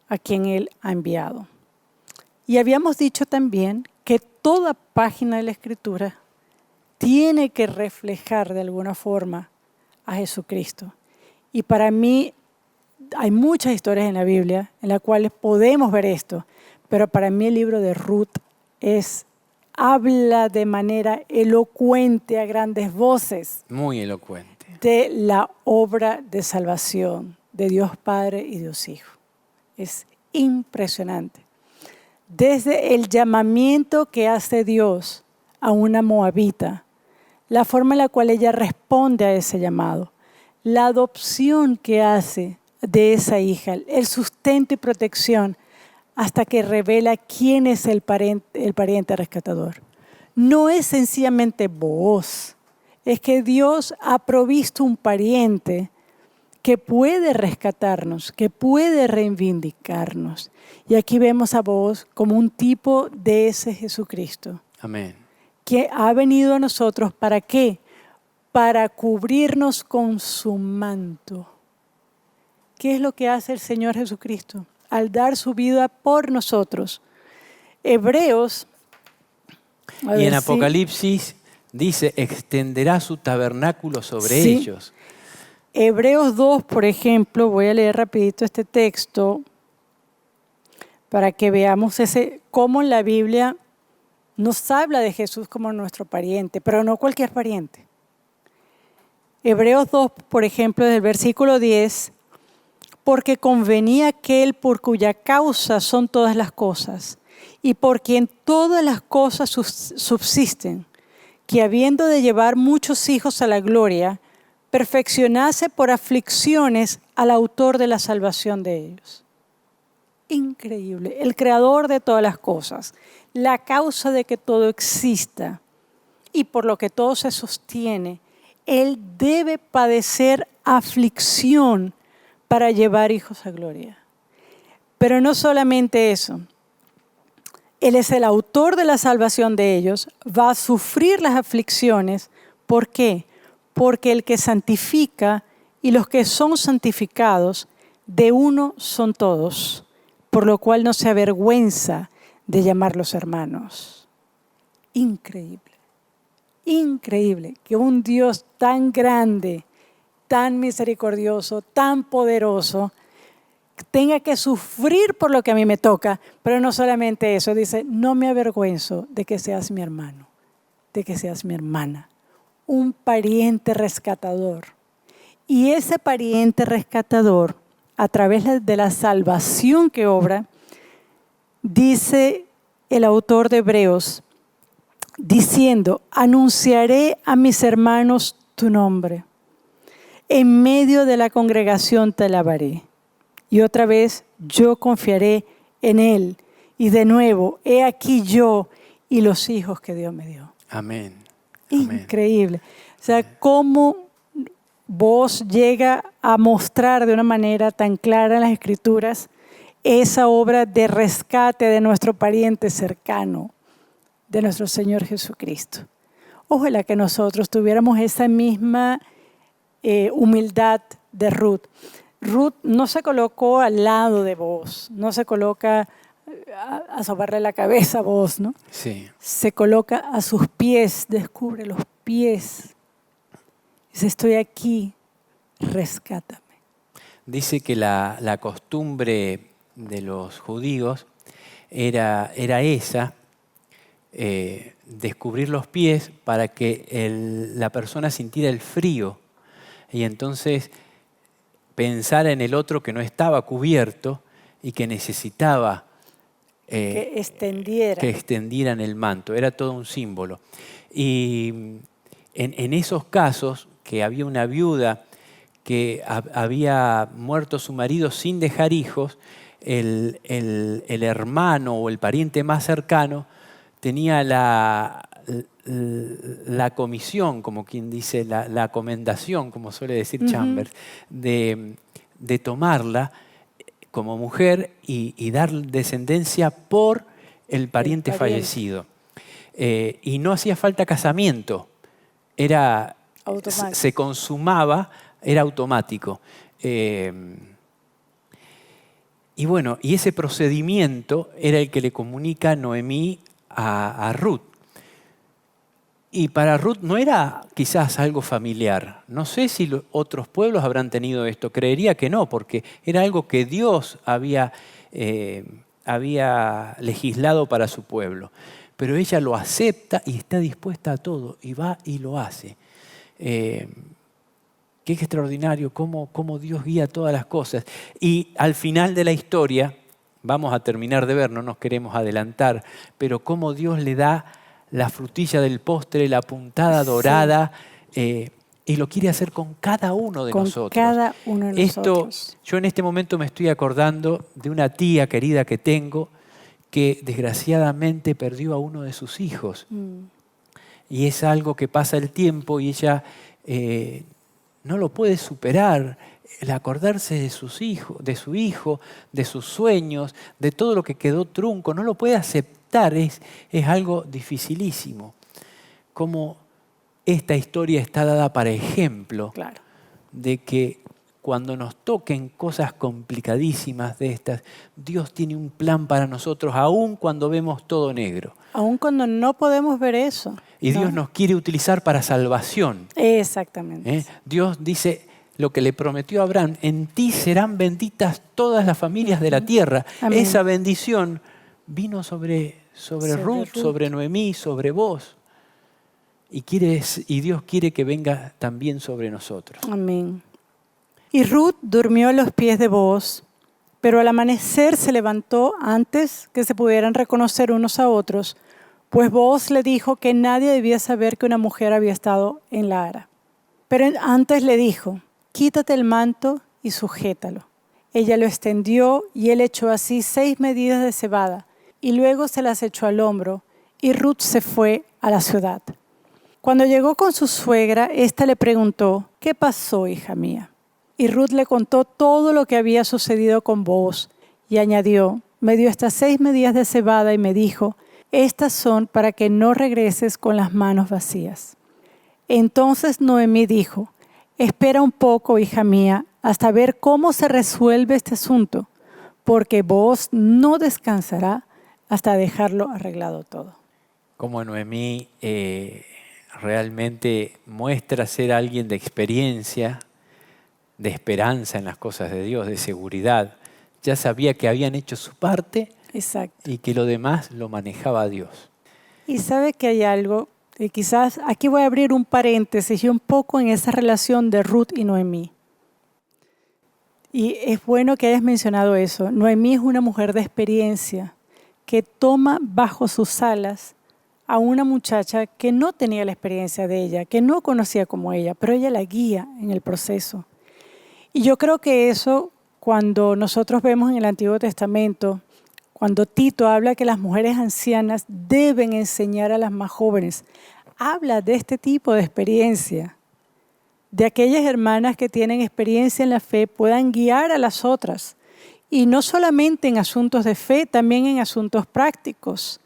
a quien Él ha enviado? Y habíamos dicho también que toda página de la Escritura tiene que reflejar de alguna forma a Jesucristo. Y para mí hay muchas historias en la Biblia en las cuales podemos ver esto, pero para mí el libro de Ruth habla de manera elocuente a grandes voces. Muy elocuente. De la obra de salvación de Dios Padre y Dios Hijo. Es impresionante. Desde el llamamiento que hace Dios a una moabita, la forma en la cual ella responde a ese llamado, la adopción que hace de esa hija, el sustento y protección, hasta que revela quién es el pariente rescatador. No es sencillamente Booz, es que Dios ha provisto un pariente que puede rescatarnos, que puede reivindicarnos. Y aquí vemos a Booz como un tipo de ese Jesucristo. Amén. Que ha venido a nosotros, ¿para qué? Para cubrirnos con su manto. ¿Qué es lo que hace el Señor Jesucristo? Al dar su vida por nosotros. Hebreos. Y en Apocalipsis dice, extenderá su tabernáculo sobre ellos. Hebreos 2, por ejemplo, voy a leer rapidito este texto para que veamos cómo la Biblia nos habla de Jesús como nuestro pariente, pero no cualquier pariente. Hebreos 2, por ejemplo, del versículo 10, porque convenía aquel por cuya causa son todas las cosas y por quien todas las cosas subsisten, que habiendo de llevar muchos hijos a la gloria, perfeccionase por aflicciones al autor de la salvación de ellos. Increíble, el creador de todas las cosas, la causa de que todo exista y por lo que todo se sostiene, Él debe padecer aflicción para llevar hijos a gloria. Pero no solamente eso. Él es el autor de la salvación de ellos, va a sufrir las aflicciones. ¿Por qué? Porque el que santifica y los que son santificados, de uno son todos, por lo cual no se avergüenza de llamarlos hermanos. Increíble. Increíble que un Dios tan grande, tan misericordioso, tan poderoso, tenga que sufrir por lo que a mí me toca, pero no solamente eso, dice, no me avergüenzo de que seas mi hermano, de que seas mi hermana, un pariente rescatador. Y ese pariente rescatador, a través de la salvación que obra, dice el autor de Hebreos, diciendo, anunciaré a mis hermanos tu nombre. En medio de la congregación te alabaré. Y otra vez yo confiaré en Él. Y de nuevo, he aquí yo y los hijos que Dios me dio. Amén. Amén. Increíble. O sea, cómo Booz llega a mostrar de una manera tan clara en las Escrituras esa obra de rescate de nuestro pariente cercano, de nuestro Señor Jesucristo. Ojalá que nosotros tuviéramos esa misma humildad de Ruth. Ruth no se colocó al lado de Booz, no se coloca a sobarle la cabeza a Booz, ¿no? Sí. Se coloca a sus pies, descubre los pies. Dice, estoy aquí, rescátame. Dice que la costumbre de los judíos era esa, descubrir los pies para que la persona sintiera el frío y entonces pensar en el otro que no estaba cubierto y que necesitaba que extendieran el manto. Era todo un símbolo. Y en esos casos que había una viuda que había muerto su marido sin dejar hijos, el hermano o el pariente más cercano tenía la comisión, como quien dice, la comendación, como suele decir Chambers, de tomarla como mujer y dar descendencia por el pariente fallecido. Y no hacía falta casamiento, se consumaba, era automático. Y bueno, y ese procedimiento era el que le comunica Noemí a Ruth. Y para Ruth no era quizás algo familiar. No sé si otros pueblos habrán tenido esto. Creería que no, porque era algo que Dios había legislado para su pueblo. Pero ella lo acepta y está dispuesta a todo, y va y lo hace. Qué extraordinario cómo Dios guía todas las cosas. Y al final de la historia, vamos a terminar de ver, no nos queremos adelantar, pero cómo Dios le da la frutilla del postre, la puntada dorada, y lo quiere hacer con cada uno de nosotros. Cada uno de nosotros. Yo en este momento me estoy acordando de una tía querida que tengo que desgraciadamente perdió a uno de sus hijos. Y es algo que pasa el tiempo y ella no lo puede superar, el acordarse de sus hijos, de su hijo, de sus sueños, de todo lo que quedó trunco, no lo puede aceptar, es algo dificilísimo. Como esta historia está dada para ejemplo de que cuando nos toquen cosas complicadísimas de estas, Dios tiene un plan para nosotros, aun cuando vemos todo negro. Aun cuando no podemos ver eso. Y Dios nos quiere utilizar para salvación. Exactamente. Dios dice lo que le prometió a Abraham, en ti serán benditas todas las familias de la tierra. Amén. Esa bendición vino sobre Ruth, sobre Noemí, sobre vos. Y Dios quiere que venga también sobre nosotros. Amén. Y Ruth durmió a los pies de Booz, pero al amanecer se levantó antes que se pudieran reconocer unos a otros, pues Booz le dijo que nadie debía saber que una mujer había estado en la ara. Pero antes le dijo, quítate el manto y sujétalo. Ella lo extendió y él echó así 6 medidas de cebada y luego se las echó al hombro y Ruth se fue a la ciudad. Cuando llegó con su suegra, ésta le preguntó, ¿qué pasó, hija mía? Y Ruth le contó todo lo que había sucedido con Booz y añadió, me dio estas 6 medidas de cebada y me dijo, estas son para que no regreses con las manos vacías. Entonces Noemí dijo, espera un poco, hija mía, hasta ver cómo se resuelve este asunto, porque Booz no descansará hasta dejarlo arreglado todo. Como Noemí realmente muestra ser alguien de experiencia, de esperanza en las cosas de Dios, de seguridad. Ya sabía que habían hecho su parte. Exacto. Y que lo demás lo manejaba Dios. Y sabe que hay algo, y quizás aquí voy a abrir un paréntesis y un poco en esa relación de Ruth y Noemí. Y es bueno que hayas mencionado eso. Noemí es una mujer de experiencia que toma bajo sus alas a una muchacha que no tenía la experiencia de ella, que no conocía como ella, pero ella la guía en el proceso. Y yo creo que eso, cuando nosotros vemos en el Antiguo Testamento, cuando Tito habla que las mujeres ancianas deben enseñar a las más jóvenes, habla de este tipo de experiencia, de aquellas hermanas que tienen experiencia en la fe puedan guiar a las otras. Y no solamente en asuntos de fe, también en asuntos prácticos.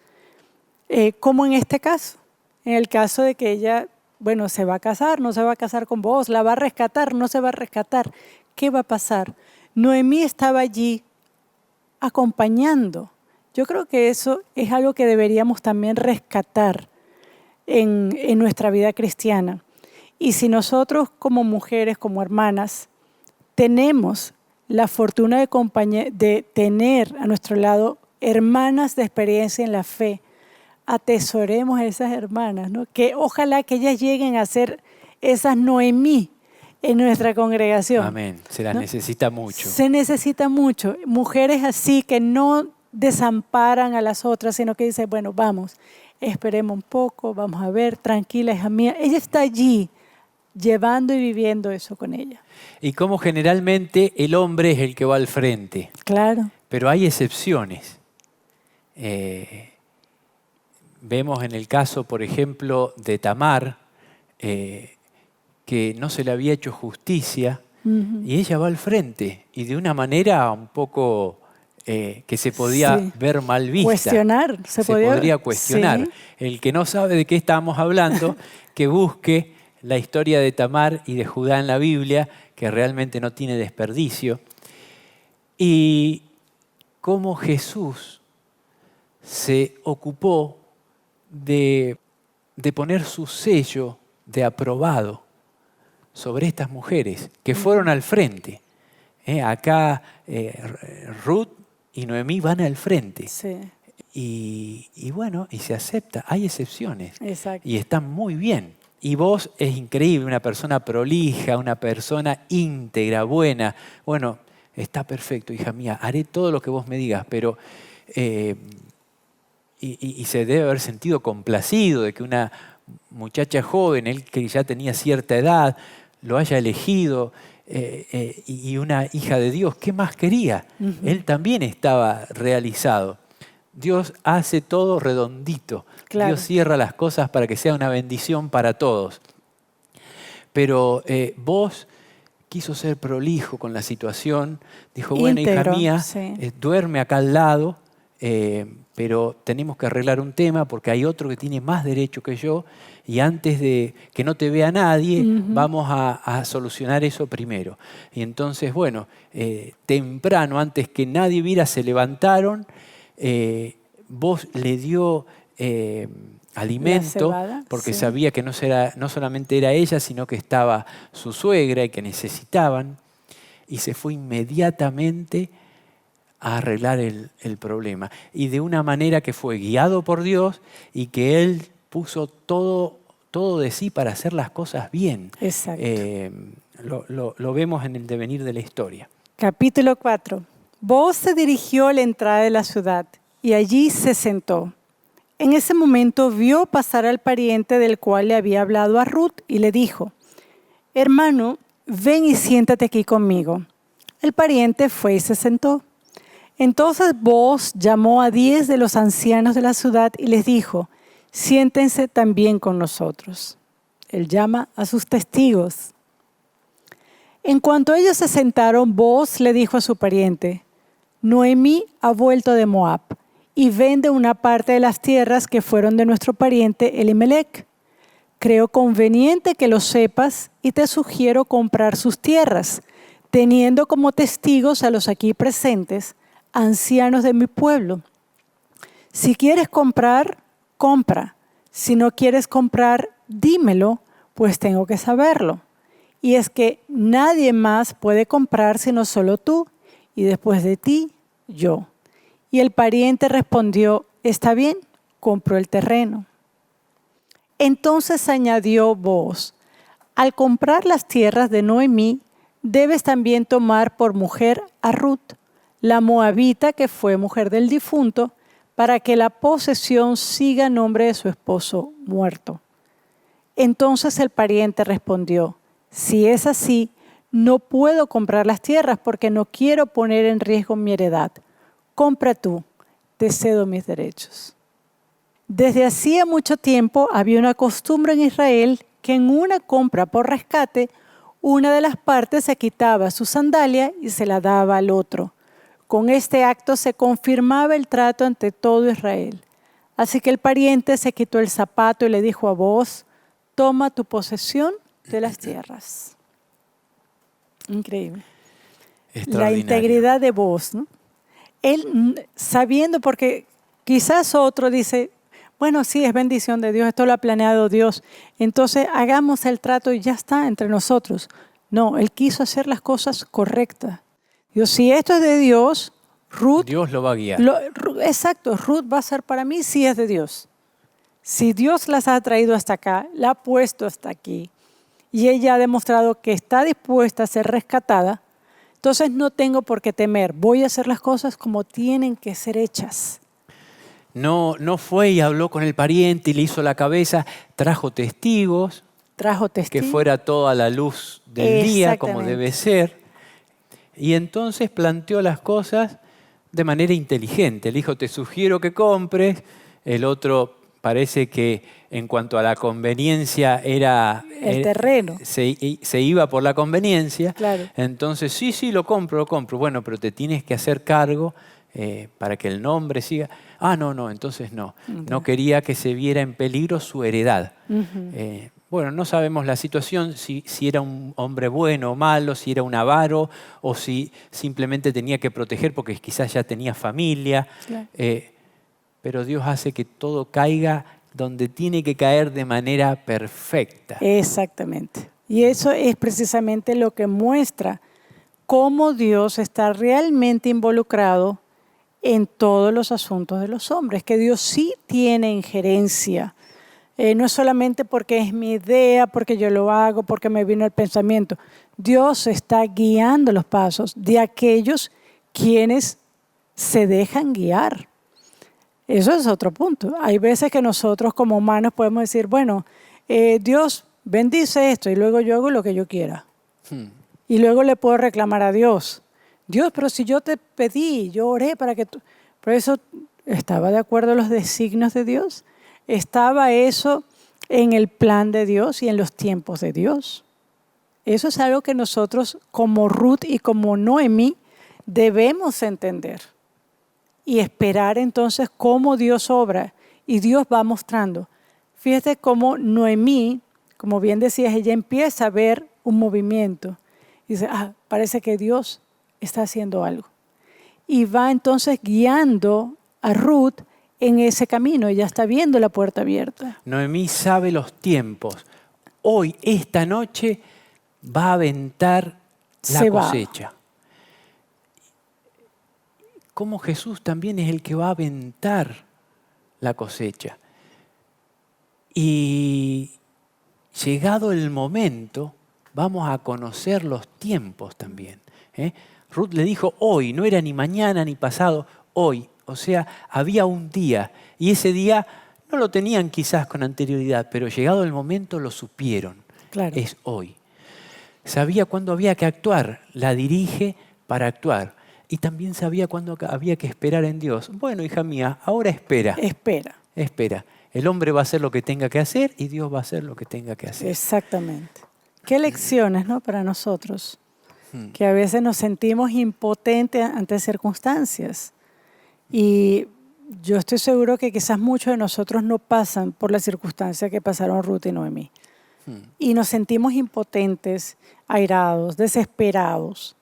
Como en este caso, en el caso de que ella, bueno, se va a casar, no se va a casar con vos, la va a rescatar, no se va a rescatar. ¿Qué va a pasar? Noemí estaba allí acompañando. Yo creo que eso es algo que deberíamos también rescatar en nuestra vida cristiana. Y si nosotros como mujeres, como hermanas, tenemos la fortuna de tener a nuestro lado hermanas de experiencia en la fe, atesoremos a esas hermanas, ¿no? Que ojalá que ellas lleguen a ser esas Noemí en nuestra congregación. Amén. Se las necesita mucho. Se necesita mucho. Mujeres así que no desamparan a las otras, sino que dicen, bueno, vamos, esperemos un poco, vamos a ver, tranquila, hija mía. Ella está allí llevando y viviendo eso con ella. Y como generalmente el hombre es el que va al frente. Claro. Pero hay excepciones. Vemos en el caso, por ejemplo, de Tamar, que no se le había hecho justicia, y ella va al frente, y de una manera un poco que se podía ver mal vista. Cuestionar. Se podría cuestionar. Sí. El que no sabe de qué estamos hablando, que busque la historia de Tamar y de Judá en la Biblia, que realmente no tiene desperdicio. Y cómo Jesús se ocupó de poner su sello de aprobado sobre estas mujeres que fueron al frente. Acá Ruth y Noemí van al frente. Sí. Y bueno, y se acepta. Hay excepciones. Exacto. Y están muy bien. Y vos es increíble, una persona prolija, una persona íntegra, buena. Bueno, está perfecto, hija mía, haré todo lo que vos me digas, pero... Y se debe haber sentido complacido de que una muchacha joven, él que ya tenía cierta edad, lo haya elegido, y una hija de Dios, ¿qué más quería? Él también estaba realizado. Dios hace todo redondito. Claro. Dios cierra las cosas para que sea una bendición para todos. Pero vos quiso ser prolijo con la situación, dijo, bueno, íntegro, hija mía, sí. Duerme acá al lado, pero tenemos que arreglar un tema porque hay otro que tiene más derecho que yo y antes de que no te vea nadie, vamos a solucionar eso primero. Y entonces, bueno, temprano, antes que nadie viera, se levantaron, vos le dio alimento porque sí. sabía que no solamente era ella, sino que estaba su suegra y que necesitaban, y se fue inmediatamente a arreglar el problema. Y de una manera que fue guiado por Dios y que Él puso todo de sí para hacer las cosas bien. Exacto. Lo vemos en el devenir de la historia. Capítulo 4. Booz se dirigió a la entrada de la ciudad y allí se sentó. En ese momento vio pasar al pariente del cual le había hablado a Ruth y le dijo, hermano, ven y siéntate aquí conmigo. El pariente fue y se sentó. Entonces Booz llamó a 10 de los ancianos de la ciudad y les dijo, siéntense también con nosotros. Él llama a sus testigos. En cuanto ellos se sentaron, Booz le dijo a su pariente, Noemí ha vuelto de Moab y vende una parte de las tierras que fueron de nuestro pariente Elimelec. Creo conveniente que lo sepas y te sugiero comprar sus tierras, teniendo como testigos a los aquí presentes, ancianos de mi pueblo. Si quieres comprar, compra. Si no quieres comprar, dímelo, pues tengo que saberlo. Y es que nadie más puede comprar sino solo tú, y después de ti, yo. Y el pariente respondió, está bien, compró el terreno. Entonces añadió Booz, al comprar las tierras de Noemí, debes también tomar por mujer a Ruth, la moabita que fue mujer del difunto, para que la posesión siga a nombre de su esposo muerto. Entonces el pariente respondió, si es así, no puedo comprar las tierras porque no quiero poner en riesgo mi heredad. Compra tú, te cedo mis derechos. Desde hacía mucho tiempo había una costumbre en Israel que en una compra por rescate, una de las partes se quitaba su sandalia y se la daba al otro. Con este acto se confirmaba el trato ante todo Israel. Así que el pariente se quitó el zapato y le dijo a Booz, toma tu posesión de las tierras. Increíble. La integridad de Booz, ¿no? Él sabiendo, porque quizás otro dice, bueno, sí, es bendición de Dios, esto lo ha planeado Dios, entonces hagamos el trato y ya está entre nosotros. No, él quiso hacer las cosas correctas. Dios, si esto es de Dios, Ruth... Dios lo va a guiar. Exacto, Ruth va a ser para mí si es de Dios. Si Dios las ha traído hasta acá, la ha puesto hasta aquí, y ella ha demostrado que está dispuesta a ser rescatada, entonces no tengo por qué temer. Voy a hacer las cosas como tienen que ser hechas. No fue y habló con el pariente y le hizo la cabeza, trajo testigos, que fuera toda la luz del día como debe ser. Y entonces planteó las cosas de manera inteligente. Le dijo, te sugiero que compres. El otro parece que en cuanto a la conveniencia era... El terreno. Se iba por la conveniencia. Claro. Entonces, sí, lo compro. Bueno, pero te tienes que hacer cargo para que el nombre siga. No, entonces no. No quería que se viera en peligro su heredad. Bueno, no sabemos la situación, si era un hombre bueno o malo, si era un avaro o si simplemente tenía que proteger porque quizás ya tenía familia. Claro. Pero Dios hace que todo caiga donde tiene que caer de manera perfecta. Exactamente. Y eso es precisamente lo que muestra cómo Dios está realmente involucrado en todos los asuntos de los hombres, que Dios sí tiene injerencia. No es solamente porque es mi idea, porque yo lo hago, porque me vino el pensamiento. Dios está guiando los pasos de aquellos quienes se dejan guiar. Eso es otro punto. Hay veces que nosotros como humanos podemos decir, bueno, Dios bendice esto y luego yo hago lo que yo quiera. Y luego le puedo reclamar a Dios. Dios, pero si yo te pedí, yo oré para que tú... Pero eso, ¿estaba de acuerdo a los designios de Dios? ¿Estaba eso en el plan de Dios y en los tiempos de Dios? Eso es algo que nosotros como Ruth y como Noemí debemos entender y esperar entonces cómo Dios obra y Dios va mostrando. Fíjate cómo Noemí, como bien decías, ella empieza a ver un movimiento y dice, parece que Dios está haciendo algo. Y va entonces guiando a Ruth en ese camino. Ella está viendo la puerta abierta. Noemí sabe los tiempos. Hoy, esta noche, va a aventar la cosecha. Como Jesús también es el que va a aventar la cosecha. Y llegado el momento, vamos a conocer los tiempos también. Ruth le dijo hoy, no era ni mañana ni pasado, hoy. O sea, había un día y ese día no lo tenían quizás con anterioridad, pero llegado el momento lo supieron. Claro. Es hoy. Sabía cuándo había que actuar, la dirige para actuar. Y también sabía cuándo había que esperar en Dios. Bueno, hija mía, ahora espera. Espera. El hombre va a hacer lo que tenga que hacer y Dios va a hacer lo que tenga que hacer. Exactamente. Qué lecciones, ¿no? Para nosotros, que a veces nos sentimos impotentes ante circunstancias. Y yo estoy seguro que quizás muchos de nosotros no pasan por las circunstancias que pasaron Ruth y Noemí. Y nos sentimos impotentes, airados, desesperados.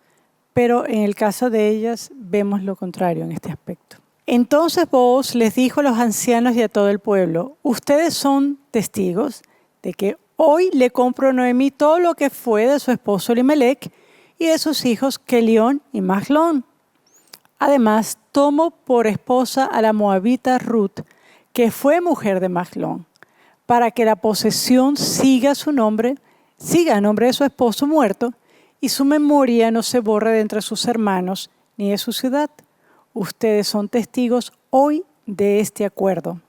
Pero en el caso de ellas vemos lo contrario en este aspecto. Entonces Booz les dijo a los ancianos y a todo el pueblo, ustedes son testigos de que hoy le compro a Noemí todo lo que fue de su esposo Elimelec y de sus hijos Kelión y Mahlón. Además, tomo por esposa a la moabita Ruth, que fue mujer de Mahlón, para que la posesión siga a nombre de su esposo muerto, y su memoria no se borre de entre sus hermanos ni de su ciudad. Ustedes son testigos hoy de este acuerdo.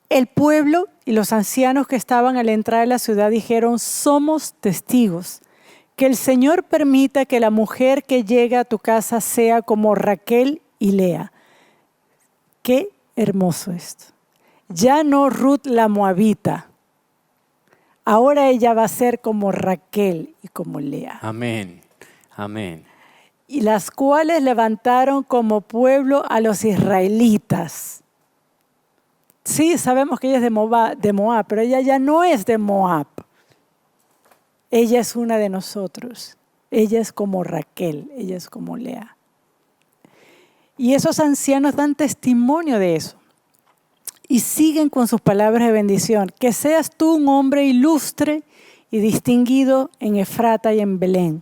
El pueblo y los ancianos que estaban al entrar a la ciudad dijeron: somos testigos. Que el Señor permita que la mujer que llegue a tu casa sea como Raquel y Lea. Qué hermoso esto. Ya no Ruth la moabita. Ahora ella va a ser como Raquel y como Lea. Amén. Amén. Y las cuales levantaron como pueblo a los israelitas. Sí, sabemos que ella es de Moab, pero ella ya no es de Moab. Ella es una de nosotros. Ella es como Raquel, ella es como Lea. Y esos ancianos dan testimonio de eso. Y siguen con sus palabras de bendición. Que seas tú un hombre ilustre y distinguido en Efrata y en Belén.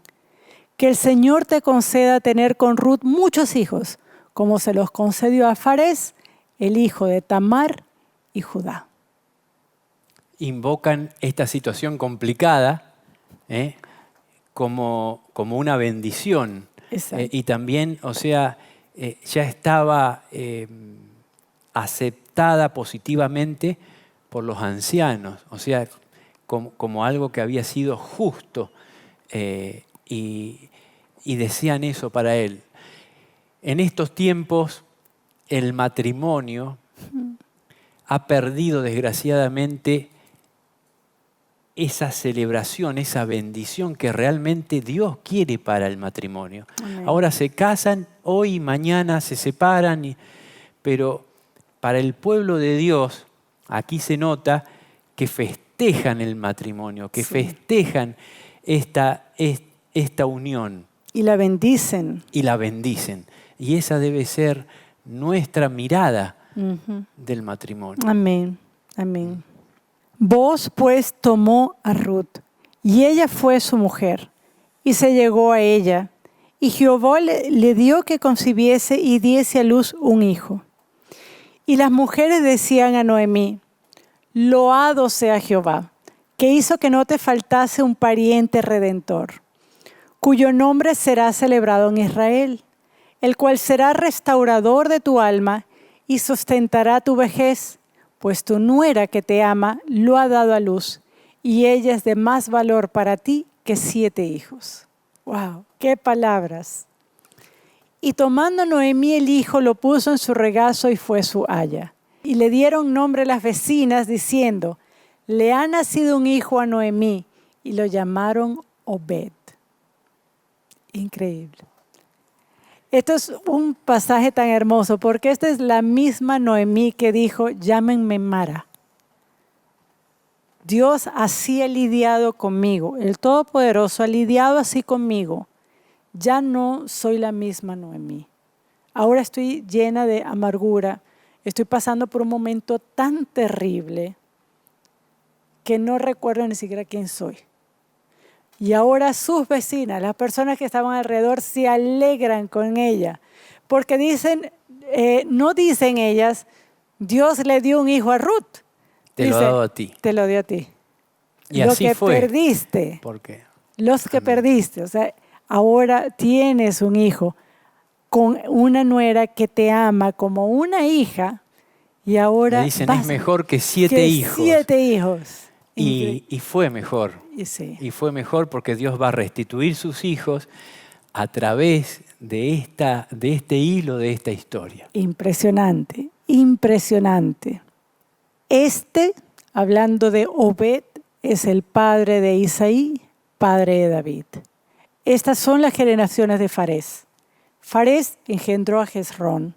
Que el Señor te conceda tener con Ruth muchos hijos, como se los concedió a Farés, el hijo de Tamar y Judá. Invocan esta situación complicada como una bendición. Y también, o sea, ya estaba aceptada positivamente por los ancianos, o sea, como algo que había sido justo, y decían eso para él. En estos tiempos el matrimonio ha perdido desgraciadamente esa celebración, esa bendición que realmente Dios quiere para el matrimonio. Amén. Ahora se casan, hoy y mañana se separan, pero para el pueblo de Dios, aquí se nota que festejan el matrimonio, que festejan esta unión. Y la bendicen. Y la bendicen. Y esa debe ser nuestra mirada del matrimonio. Amén, amén. Booz pues tomó a Ruth, y ella fue su mujer, y se llegó a ella, y Jehová le dio que concibiese y diese a luz un hijo. Y las mujeres decían a Noemí: loado sea Jehová, que hizo que no te faltase un pariente redentor, cuyo nombre será celebrado en Israel, el cual será restaurador de tu alma y sustentará tu vejez, pues tu nuera que te ama lo ha dado a luz, y ella es de más valor para ti que 7 hijos. ¡Wow! ¡Qué palabras! Y tomando Noemí el hijo, lo puso en su regazo y fue su aya. Y le dieron nombre las vecinas, diciendo: le ha nacido un hijo a Noemí, y lo llamaron Obed. Increíble. Esto es un pasaje tan hermoso, porque esta es la misma Noemí que dijo: llámenme Mara. Dios así ha lidiado conmigo, el Todopoderoso ha lidiado así conmigo. Ya no soy la misma Noemí. Ahora estoy llena de amargura, estoy pasando por un momento tan terrible que no recuerdo ni siquiera quién soy. Y ahora sus vecinas, las personas que estaban alrededor, se alegran con ella. Porque dicen, no dicen ellas: Dios le dio un hijo a Ruth. Te lo ha dado a ti. Te lo dio a ti. Y así lo que fue. Perdiste. ¿Por qué? Los que perdiste. O sea, ahora tienes un hijo con una nuera que te ama como una hija. Y ahora le dicen: es mejor que 7 hijos. 7 hijos. Y fue mejor. Sí. Y fue mejor porque Dios va a restituir sus hijos a través de este hilo, de esta historia. Impresionante, impresionante. Hablando de Obed, es el padre de Isaí, padre de David. Estas son las generaciones de Farés. Farés engendró a Hezrón.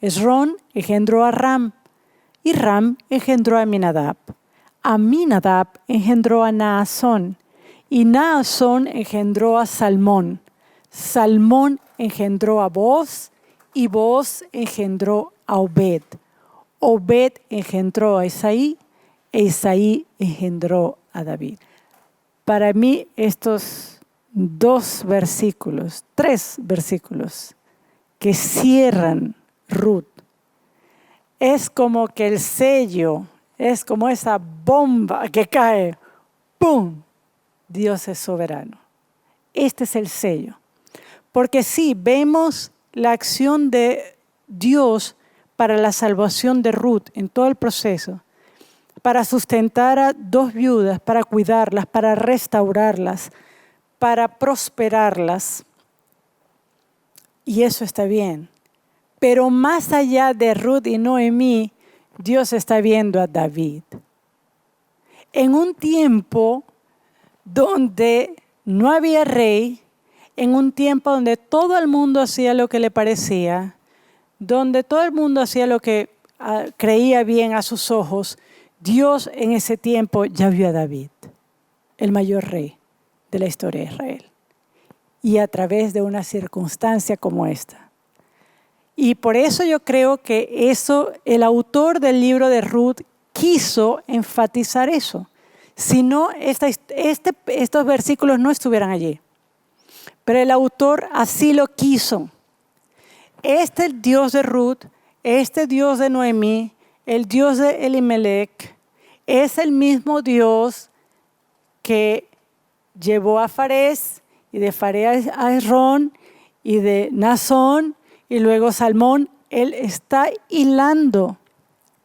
Hezrón engendró a Ram. Y Ram engendró a Aminadab. Aminadab engendró a Naasón, y Naasón engendró a Salmón. Salmón engendró a Booz, y Booz engendró a Obed. Obed engendró a Isaí, e Isaí engendró a David. Para mí estos 3 versículos que cierran Ruth, es como que el sello, es como esa bomba que cae. ¡Pum! Dios es soberano. Este es el sello. Porque sí, vemos la acción de Dios para la salvación de Ruth en todo el proceso, para sustentar a 2 viudas, para cuidarlas, para restaurarlas, para prosperarlas. Y eso está bien. Pero más allá de Ruth y Noemí, Dios está viendo a David. En un tiempo donde no había rey, en un tiempo donde todo el mundo hacía lo que le parecía, donde todo el mundo hacía lo que creía bien a sus ojos, Dios en ese tiempo ya vio a David, el mayor rey de la historia de Israel. Y a través de una circunstancia como esta. Y por eso yo creo que el autor del libro de Ruth quiso enfatizar eso. Si no, estos versículos no estuvieran allí. Pero el autor así lo quiso. Este Dios de Ruth, este Dios de Noemí, el Dios de Elimelech, es el mismo Dios que llevó a Fares, y de Fares a Esrón, y de Naasón, y luego Salmón. Él está hilando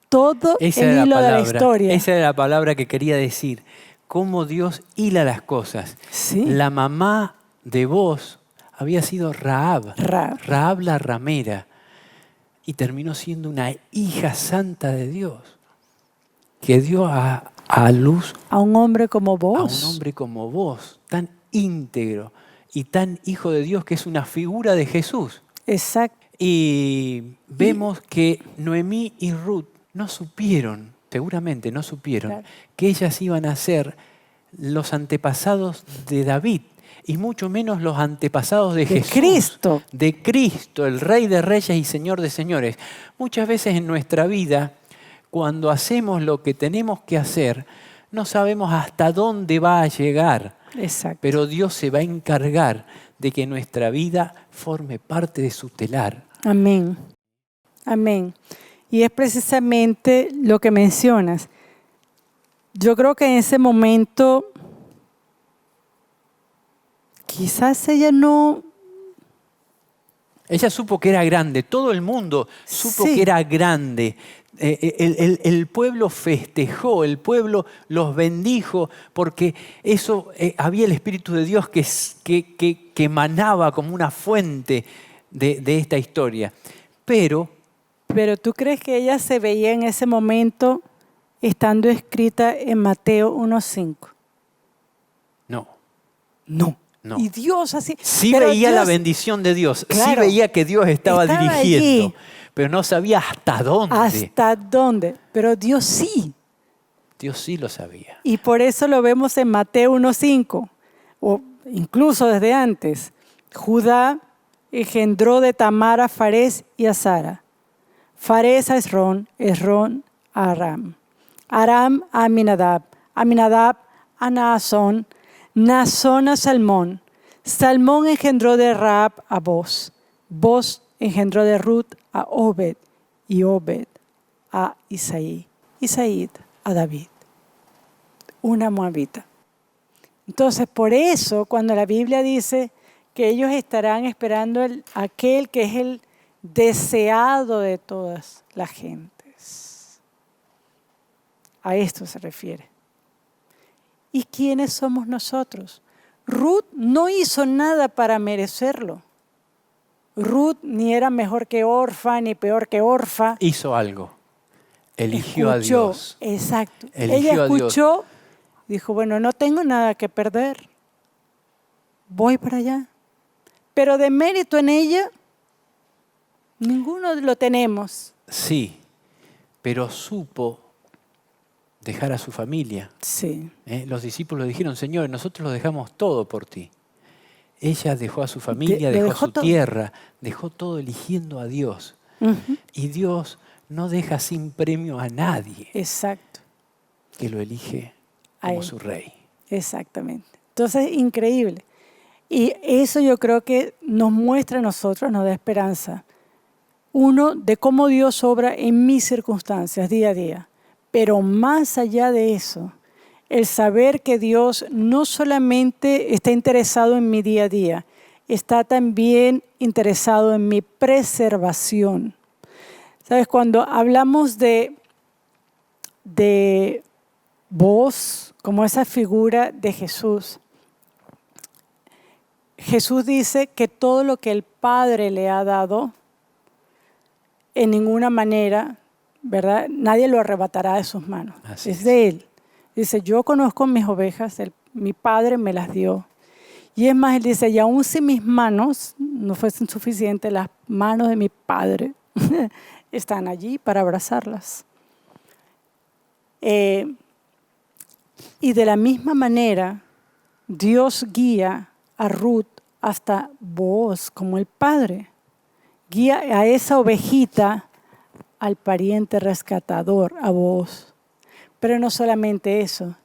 todo el hilo de la historia. Esa era la palabra que quería decir. Cómo Dios hila las cosas. Sí. La mamá de Boz había sido Rahab la ramera. Y terminó siendo una hija santa de Dios. Que dio a luz a un hombre como vos. A un hombre como vos, tan íntegro y tan hijo de Dios, que es una figura de Jesús. Exacto. Y vemos que Noemí y Ruth no supieron, seguramente no supieron, claro, que ellas iban a ser los antepasados de David, y mucho menos los antepasados de Jesús. Cristo. De Cristo, el Rey de Reyes y Señor de Señores. Muchas veces en nuestra vida, cuando hacemos lo que tenemos que hacer, no sabemos hasta dónde va a llegar. Exacto. Pero Dios se va a encargar de que nuestra vida forme parte de su telar. Amén. Amén. Y es precisamente lo que mencionas. Yo creo que en ese momento, quizás ella no... Ella supo que era grande, todo el mundo supo que era grande. El pueblo festejó, el pueblo los bendijo, porque eso había el Espíritu de Dios que emanaba como una fuente de esta historia. Pero ¿tú crees que ella se veía en ese momento estando escrita en Mateo 1:5? No. No. Y Dios así... Sí veía la bendición de Dios, claro, sí veía que Dios estaba dirigiendo, allí, pero no sabía hasta dónde. ¿Hasta dónde? Pero Dios sí. Dios sí lo sabía. Y por eso lo vemos en Mateo 1:5, o incluso desde antes. Judá engendró de Tamar a Fares y a Zara. Fares a Esrón, Esrón a Aram. Aram a Aminadab, Aminadab a Naasón, Naasón a Salmón. Salmón engendró de Rahab a Boz. Boz engendró de Ruth a Obed, y Obed a Isaí. Isaí a David, una moabita. Entonces, por eso, cuando la Biblia dice que ellos estarán esperando aquel que es el deseado de todas las gentes, a esto se refiere. ¿Y quiénes somos nosotros? Ruth no hizo nada para merecerlo. Ruth ni era mejor que Orfa, ni peor que Orfa. Hizo algo. Eligió a Dios. Exacto. Ella escuchó, dijo, bueno, no tengo nada que perder. Voy para allá. Pero de mérito en ella, ninguno lo tenemos. Sí, pero supo dejar a su familia. Sí. Los discípulos dijeron, Señor, nosotros lo dejamos todo por ti. Ella dejó a su familia, dejó su tierra, dejó todo eligiendo a Dios. Uh-huh. Y Dios no deja sin premio a nadie. Exacto. Que lo elige como su rey. Exactamente. Entonces, increíble. Y eso yo creo que nos muestra a nosotros, nos da esperanza. Uno, de cómo Dios obra en mis circunstancias día a día. Pero más allá de eso, el saber que Dios no solamente está interesado en mi día a día, está también interesado en mi preservación. ¿Sabes? Cuando hablamos de voz, como esa figura de Jesús, Jesús dice que todo lo que el Padre le ha dado, en ninguna manera, ¿verdad? Nadie lo arrebatará de sus manos. Así es de Él. Dice, yo conozco mis ovejas, mi Padre me las dio. Y es más, Él dice, y aun si mis manos no fuesen suficientes, las manos de mi Padre están allí para abrazarlas. Y de la misma manera, Dios guía a Ruth hasta Booz como el padre. Guía a esa ovejita al pariente rescatador, a Booz. Pero no solamente eso.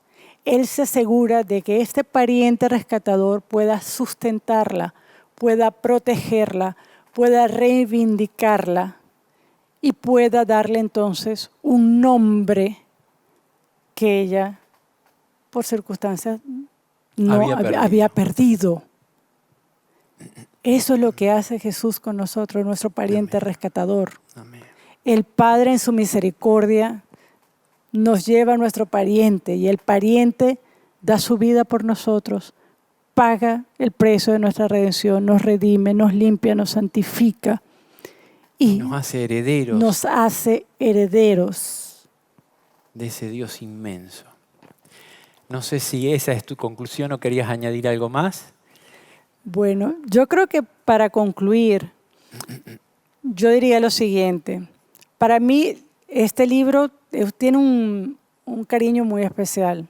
Él se asegura de que este pariente rescatador pueda sustentarla, pueda protegerla, pueda reivindicarla y pueda darle entonces un nombre que ella, por circunstancias, no había perdido. Eso es lo que hace Jesús con nosotros, nuestro pariente rescatador. Amén. El Padre en su misericordia nos lleva a nuestro pariente y el pariente da su vida por nosotros, paga el precio de nuestra redención, nos redime, nos limpia, nos santifica y nos hace herederos. Nos hace herederos de ese Dios inmenso. No sé si esa es tu conclusión o querías añadir algo más. Bueno, yo creo que para concluir, yo diría lo siguiente. Para mí, este libro tiene un cariño muy especial.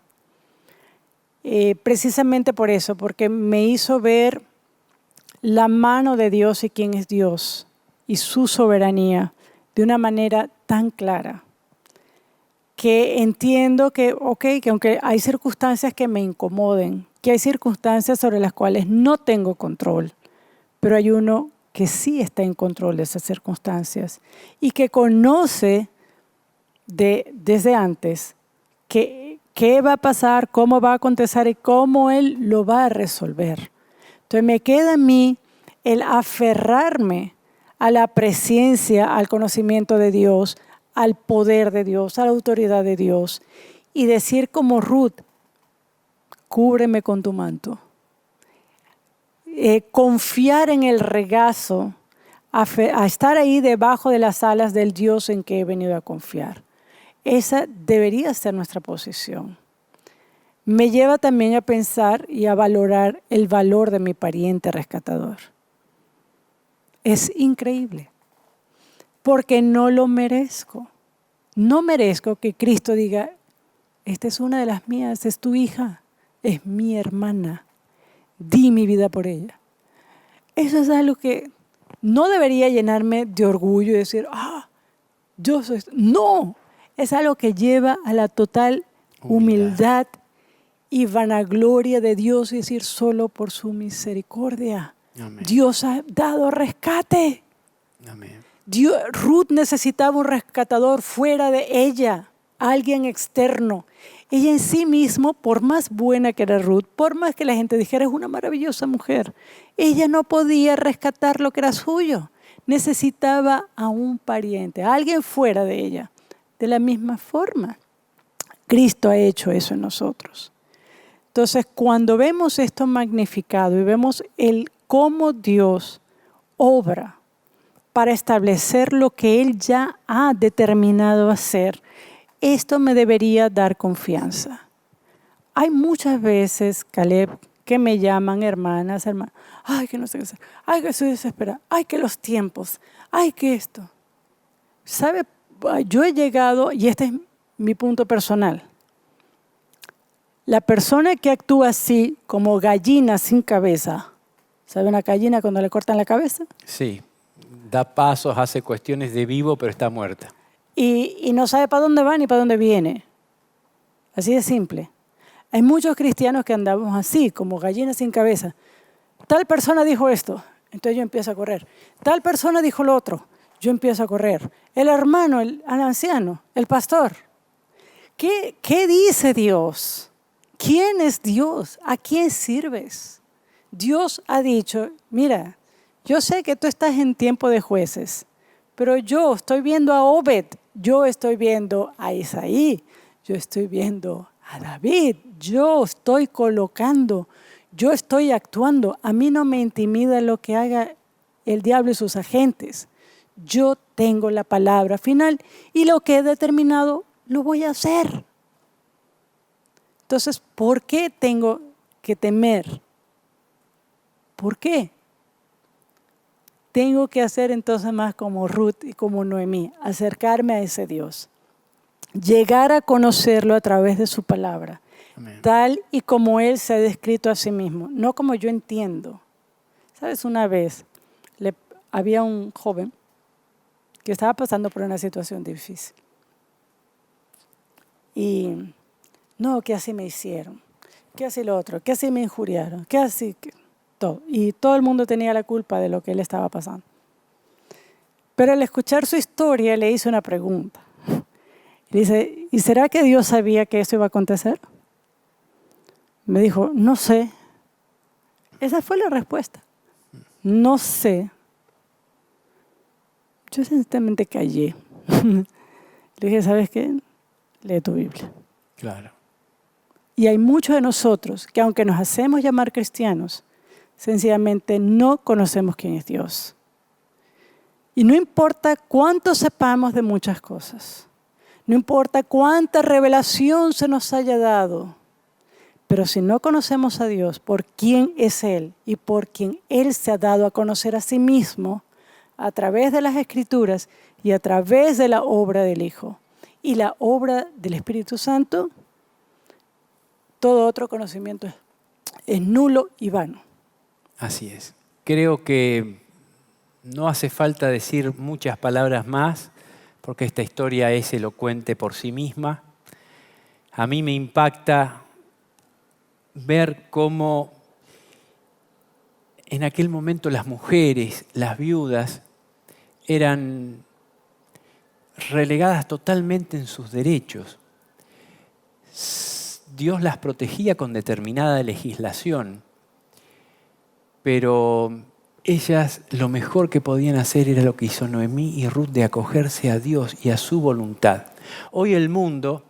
Precisamente por eso, porque me hizo ver la mano de Dios y quién es Dios y su soberanía de una manera tan clara. Que entiendo que aunque hay circunstancias que me incomoden, que hay circunstancias sobre las cuales no tengo control, pero hay uno que sí está en control de esas circunstancias y que conoce desde antes qué va a pasar, cómo va a acontecer y cómo Él lo va a resolver. Entonces me queda a mí el aferrarme a la presencia, al conocimiento de Dios, al poder de Dios, a la autoridad de Dios y decir como Ruth, cúbreme con tu manto. Confiar en el regazo, a estar ahí debajo de las alas del Dios en que he venido a confiar. Esa debería ser nuestra posición. Me lleva también a pensar y a valorar el valor de mi pariente rescatador. Es increíble. Porque no lo merezco. No merezco que Cristo diga, esta es una de las mías, es tu hija, es mi hermana, di mi vida por ella. Eso es algo que no debería llenarme de orgullo y decir, yo soy... No, es algo que lleva a la total humildad y vanagloria de Dios y decir, solo por su misericordia. Amén. Dios ha dado rescate. Amén. Ruth necesitaba un rescatador fuera de ella, alguien externo. Ella en sí misma, por más buena que era Ruth, por más que la gente dijera, es una maravillosa mujer, ella no podía rescatar lo que era suyo. Necesitaba a un pariente, a alguien fuera de ella. De la misma forma, Cristo ha hecho eso en nosotros. Entonces, cuando vemos esto magnificado y vemos cómo Dios obra para establecer lo que Él ya ha determinado hacer, esto me debería dar confianza. Hay muchas veces, Caleb, que me llaman hermanas, ay, que no sé qué hacer, ay, que estoy desesperada, ay, que los tiempos, ay, que esto. ¿Sabe? Yo he llegado, y este es mi punto personal, la persona que actúa así como gallina sin cabeza, ¿sabe una gallina cuando le cortan la cabeza? Sí. Da pasos, hace cuestiones de vivo, pero está muerta. Y no sabe para dónde va ni para dónde viene. Así de simple. Hay muchos cristianos que andamos así, como gallinas sin cabeza. Tal persona dijo esto, entonces yo empiezo a correr. Tal persona dijo lo otro, yo empiezo a correr. El hermano, el anciano, el pastor. ¿Qué dice Dios? ¿Quién es Dios? ¿A quién sirves? Dios ha dicho, mira, yo sé que tú estás en tiempo de jueces, pero yo estoy viendo a Obed, yo estoy viendo a Isaí, yo estoy viendo a David, yo estoy colocando, yo estoy actuando. A mí no me intimida lo que haga el diablo y sus agentes. Yo tengo la palabra final y lo que he determinado lo voy a hacer. Entonces, ¿por qué tengo que temer? ¿Por qué? Tengo que hacer entonces más como Ruth y como Noemí, acercarme a ese Dios, llegar a conocerlo a través de su palabra, Amén. tal y como Él se ha descrito a sí mismo, no como yo entiendo. ¿Sabes? Una vez había un joven que estaba pasando por una situación difícil. Y no, que así me hicieron, que así lo otro, que así me injuriaron, que así, todo. Y todo el mundo tenía la culpa de lo que él estaba pasando. Pero al escuchar su historia le hice una pregunta. Le dice, ¿y será que Dios sabía que esto iba a acontecer? Me dijo, no sé. Esa fue la respuesta. No sé. Yo sencillamente callé. Le dije, ¿sabes qué? Lee tu Biblia. Claro. Y hay muchos de nosotros que aunque nos hacemos llamar cristianos, sencillamente no conocemos quién es Dios. Y no importa cuánto sepamos de muchas cosas, no importa cuánta revelación se nos haya dado, pero si no conocemos a Dios por quién es Él y por quién Él se ha dado a conocer a sí mismo a través de las Escrituras y a través de la obra del Hijo y la obra del Espíritu Santo, todo otro conocimiento es nulo y vano. Así es. Creo que no hace falta decir muchas palabras más, porque esta historia es elocuente por sí misma. A mí me impacta ver cómo en aquel momento las mujeres, las viudas, eran relegadas totalmente en sus derechos. Dios las protegía con determinada legislación, pero ellas lo mejor que podían hacer era lo que hizo Noemí y Ruth, de acogerse a Dios y a su voluntad. Hoy el mundo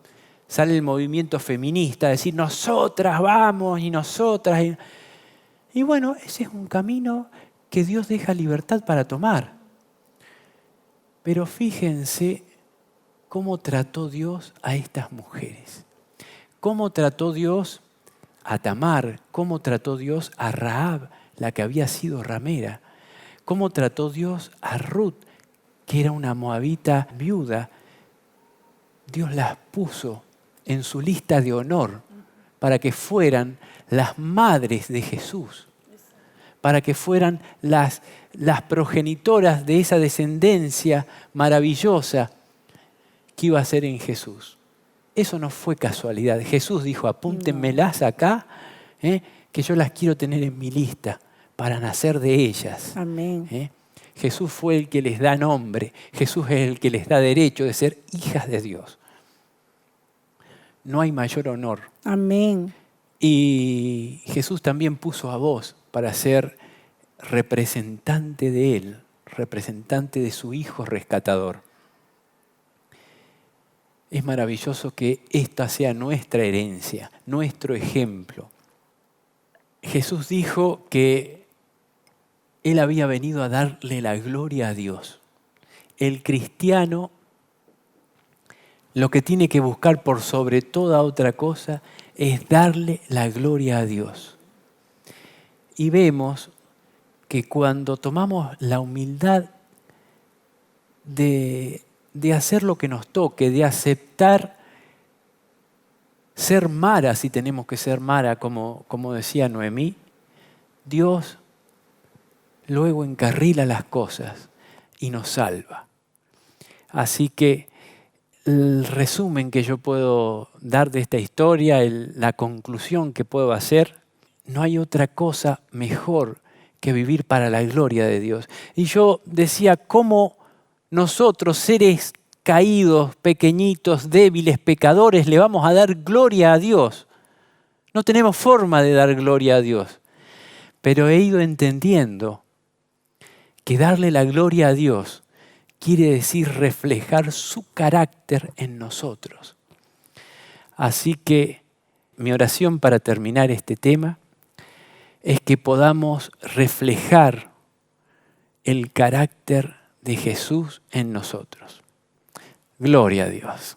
sale el movimiento feminista, a decir nosotras vamos y nosotras. Y bueno, ese es un camino que Dios deja libertad para tomar. Pero fíjense cómo trató Dios a estas mujeres. Cómo trató Dios a Tamar, cómo trató Dios a Rahab, la que había sido ramera. Cómo trató Dios a Ruth, que era una moabita viuda. Dios las puso en su lista de honor para que fueran las madres de Jesús, para que fueran las progenitoras de esa descendencia maravillosa que iba a ser en Jesús. Eso no fue casualidad. Jesús dijo, apúntenmelas acá, que yo las quiero tener en mi lista para nacer de ellas. Amén. Jesús fue el que les da nombre. Jesús es el que les da derecho de ser hijas de Dios. No hay mayor honor. Amén. Y Jesús también puso a vos para ser representante de Él, representante de su Hijo rescatador. Es maravilloso que esta sea nuestra herencia, nuestro ejemplo. Jesús dijo que Él había venido a darle la gloria a Dios. El cristiano lo que tiene que buscar por sobre toda otra cosa es darle la gloria a Dios. Y vemos que cuando tomamos la humildad de hacer lo que nos toque, de aceptar ser Mara, si tenemos que ser Mara, como decía Noemí, Dios luego encarrila las cosas y nos salva. Así que el resumen que yo puedo dar de esta historia, la conclusión que puedo hacer, no hay otra cosa mejor que vivir para la gloria de Dios. Y yo decía, ¿cómo nosotros, seres caídos, pequeñitos, débiles, pecadores, le vamos a dar gloria a Dios? No tenemos forma de dar gloria a Dios. Pero he ido entendiendo que darle la gloria a Dios quiere decir reflejar su carácter en nosotros. Así que mi oración para terminar este tema es que podamos reflejar el carácter de Jesús en nosotros. Gloria a Dios.